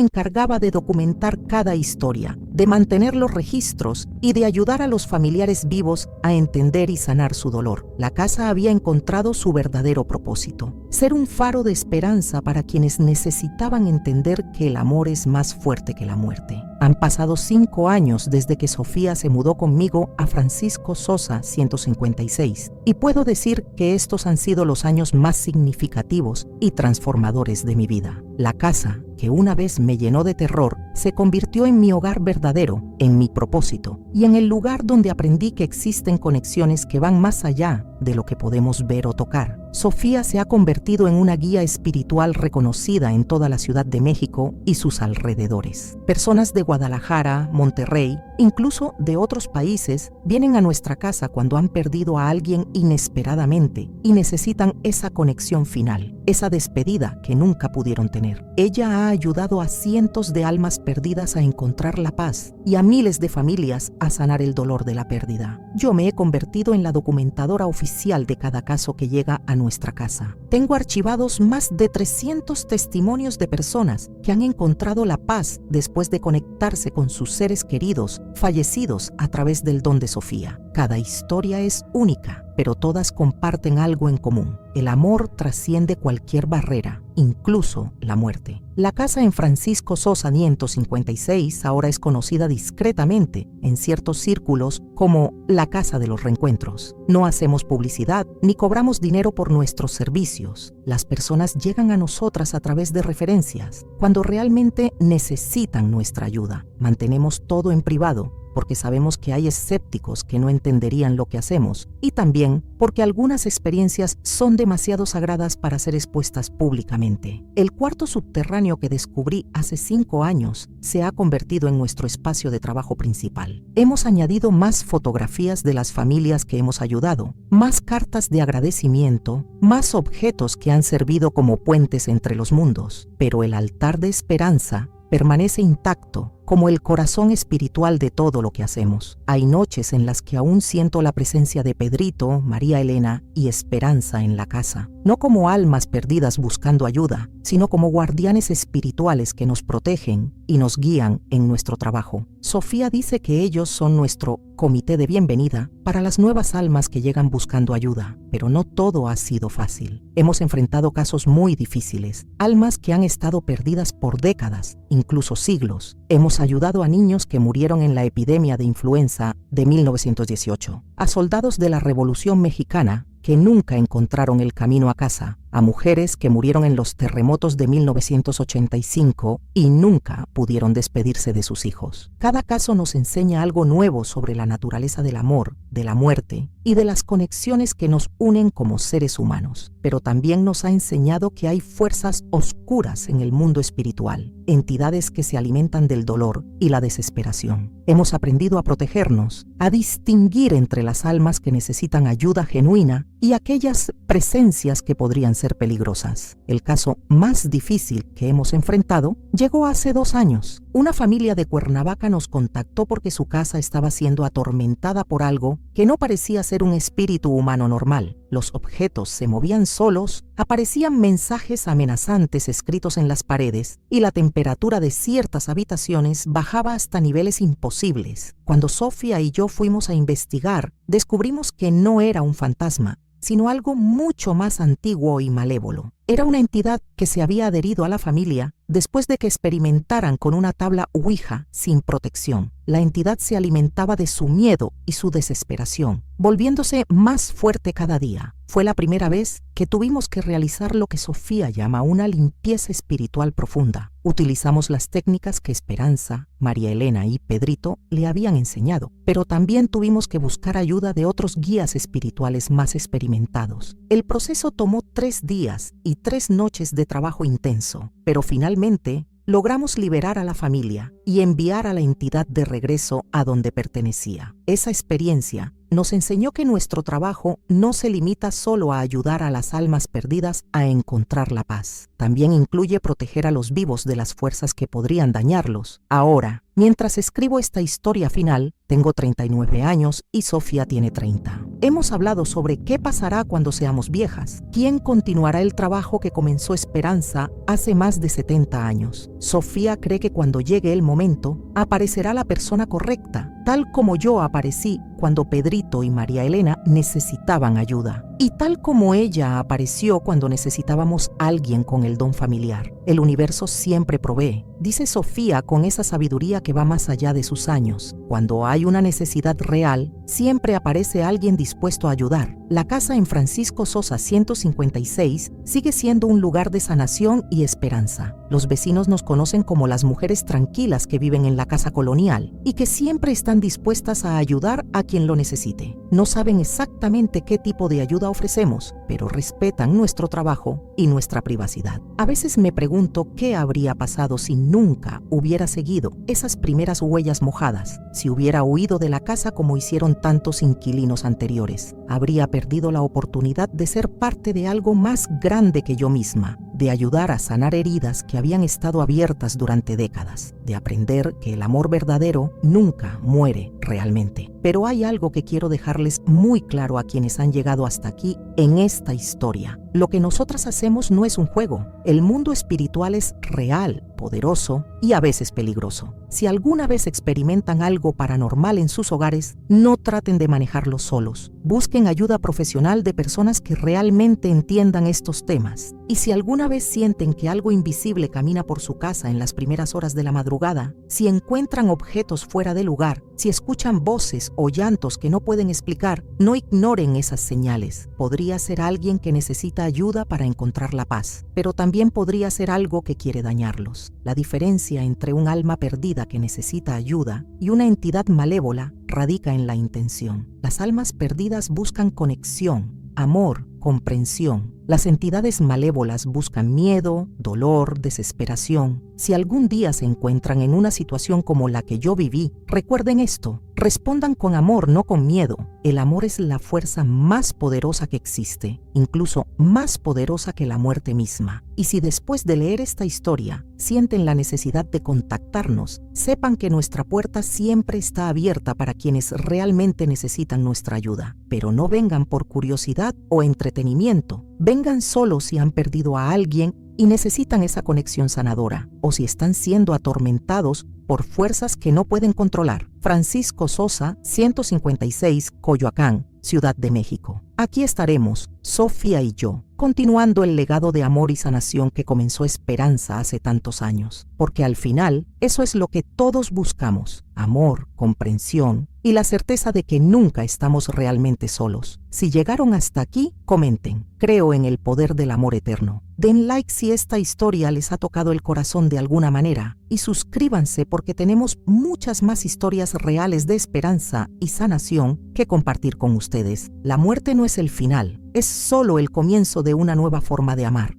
encargaba de documentar cada historia, de mantener los registros y de ayudar a los familiares vivos a entender y sanar su dolor. La casa había encontrado su verdadero propósito: ser un faro de esperanza para quienes necesitaban entender que el amor es más fuerte que la muerte. Han pasado 5 años desde que Sofía se mudó conmigo a Francisco Sosa 156 y puedo decir que estos han sido los años más significativos y transformadores de mi vida. La casa, que una vez me llenó de terror, se convirtió en mi hogar verdadero, en mi propósito y en el lugar donde aprendí que existen conexiones que van más allá de lo que podemos ver o tocar. Sofía se ha convertido en una guía espiritual reconocida en toda la Ciudad de México y sus alrededores. Personas de Guadalajara, Monterrey, incluso de otros países, vienen a nuestra casa cuando han perdido a alguien inesperadamente y necesitan esa conexión final, esa despedida que nunca pudieron tener. Ella ha ayudado a cientos de almas perdidas a encontrar la paz y a miles de familias a sanar el dolor de la pérdida. Yo me he convertido en la documentadora oficial de cada caso que llega a nuestra casa. Tengo archivados más de 300 testimonios de personas que han encontrado la paz después de conectarse con sus seres queridos fallecidos a través del don de Sofía. Cada historia es única, pero todas comparten algo en común. El amor trasciende cualquier barrera, incluso la muerte. La casa en Francisco Sosa 156 ahora es conocida discretamente en ciertos círculos como la Casa de los Reencuentros. No hacemos publicidad ni cobramos dinero por nuestros servicios. Las personas llegan a nosotras a través de referencias cuando realmente necesitan nuestra ayuda. Mantenemos todo en privado porque sabemos que hay escépticos que no entenderían lo que hacemos y también porque algunas experiencias son demasiado sagradas para ser expuestas públicamente. El cuarto subterráneo que descubrí hace 5 años se ha convertido en nuestro espacio de trabajo principal. Hemos añadido más fotografías de las familias que hemos ayudado, más cartas de agradecimiento, más objetos que han servido como puentes entre los mundos, pero el altar de esperanza permanece intacto como el corazón espiritual de todo lo que hacemos. Hay noches en las que aún siento la presencia de Pedrito, María Elena y Esperanza en la casa, no como almas perdidas buscando ayuda, sino como guardianes espirituales que nos protegen y nos guían en nuestro trabajo. Sofía dice que ellos son nuestro comité de bienvenida para las nuevas almas que llegan buscando ayuda, pero no todo ha sido fácil. Hemos enfrentado casos muy difíciles, almas que han estado perdidas por décadas, incluso siglos. Hemos ayudado a niños que murieron en la epidemia de influenza de 1918, a soldados de la Revolución Mexicana que nunca encontraron el camino a casa, a mujeres que murieron en los terremotos de 1985 y nunca pudieron despedirse de sus hijos. Cada caso nos enseña algo nuevo sobre la naturaleza del amor, de la muerte y de las conexiones que nos unen como seres humanos, pero también nos ha enseñado que hay fuerzas oscuras en el mundo espiritual, entidades que se alimentan del dolor y la desesperación. Hemos aprendido a protegernos, a distinguir entre las almas que necesitan ayuda genuina y aquellas presencias que podrían ser ser peligrosas. El caso más difícil que hemos enfrentado llegó hace 2 años. Una familia de Cuernavaca nos contactó porque su casa estaba siendo atormentada por algo que no parecía ser un espíritu humano normal. Los objetos se movían solos, aparecían mensajes amenazantes escritos en las paredes y la temperatura de ciertas habitaciones bajaba hasta niveles imposibles. Cuando Sofía y yo fuimos a investigar, descubrimos que no era un fantasma, sino algo mucho más antiguo y malévolo. Era una entidad que se había adherido a la familia después de que experimentaran con una tabla Ouija sin protección. La entidad se alimentaba de su miedo y su desesperación, volviéndose más fuerte cada día. Fue la primera vez que tuvimos que realizar lo que Sofía llama una limpieza espiritual profunda. Utilizamos las técnicas que Esperanza, María Elena y Pedrito le habían enseñado, pero también tuvimos que buscar ayuda de otros guías espirituales más experimentados. El proceso tomó 3 días y 3 noches de trabajo intenso, pero finalmente logramos liberar a la familia y enviar a la entidad de regreso a donde pertenecía. Esa experiencia nos enseñó que nuestro trabajo no se limita solo a ayudar a las almas perdidas a encontrar la paz. También incluye proteger a los vivos de las fuerzas que podrían dañarlos. Ahora, mientras escribo esta historia final, tengo 39 años y Sofía tiene 30. Hemos hablado sobre qué pasará cuando seamos viejas. ¿Quién continuará el trabajo que comenzó Esperanza hace más de 70 años? Sofía cree que cuando llegue el momento, aparecerá la persona correcta, tal como yo aparecí cuando Pedrito y María Elena necesitaban ayuda, y tal como ella apareció cuando necesitábamos a alguien con el don familiar. El universo siempre provee, dice Sofía con esa sabiduría que va más allá de sus años. Cuando hay una necesidad real, siempre aparece alguien dispuesto a ayudar. La casa en Francisco Sosa 156 sigue siendo un lugar de sanación y esperanza. Los vecinos nos conocen como las mujeres tranquilas que viven en la casa colonial y que siempre están dispuestas a ayudar a quien lo necesite. No saben exactamente qué tipo de ayuda ofrecemos, pero respetan nuestro trabajo y nuestra privacidad. A veces me pregunto qué habría pasado si nunca hubiera seguido esas primeras huellas mojadas, si hubiera huido de la casa como hicieron tantos inquilinos anteriores. Habría perdido la oportunidad de ser parte de algo más grande que yo misma, de ayudar a sanar heridas que habían estado abiertas durante décadas, de aprender que el amor verdadero nunca muere realmente. Pero hay algo que quiero dejarles muy claro a quienes han llegado hasta aquí en esta historia. Lo que nosotras hacemos no es un juego. El mundo espiritual es real, poderoso y a veces peligroso. Si alguna vez experimentan algo paranormal en sus hogares, no traten de manejarlo solos. Busquen ayuda profesional de personas que realmente entiendan estos temas. Y si alguna vez sienten que algo invisible camina por su casa en las primeras horas de la madrugada, si encuentran objetos fuera de lugar, si escuchan voces o llantos que no pueden explicar, no ignoren esas señales. Podría ser alguien que necesita ayuda para encontrar la paz, pero también podría ser algo que quiere dañarlos. La diferencia entre un alma perdida que necesita ayuda y una entidad malévola radica en la intención. Las almas perdidas buscan conexión, amor, comprensión. Las entidades malévolas buscan miedo, dolor, desesperación. Si algún día se encuentran en una situación como la que yo viví, recuerden esto: respondan con amor, no con miedo. El amor es la fuerza más poderosa que existe, incluso más poderosa que la muerte misma. Y si después de leer esta historia sienten la necesidad de contactarnos, sepan que nuestra puerta siempre está abierta para quienes realmente necesitan nuestra ayuda. Pero no vengan por curiosidad o entretenimiento. Vengan solo si han perdido a alguien y necesitan esa conexión sanadora, o si están siendo atormentados por fuerzas que no pueden controlar. Francisco Sosa, 156, Coyoacán, Ciudad de México. Aquí estaremos, Sofía y yo, continuando el legado de amor y sanación que comenzó Esperanza hace tantos años, porque al final eso es lo que todos buscamos: amor, comprensión y la certeza de que nunca estamos realmente solos. Si llegaron hasta aquí, comenten. Creo en el poder del amor eterno. Den like si esta historia les ha tocado el corazón de alguna manera y suscríbanse porque tenemos muchas más historias reales de esperanza y sanación que compartir con ustedes. La muerte no es el final, es solo el comienzo de una nueva forma de amar.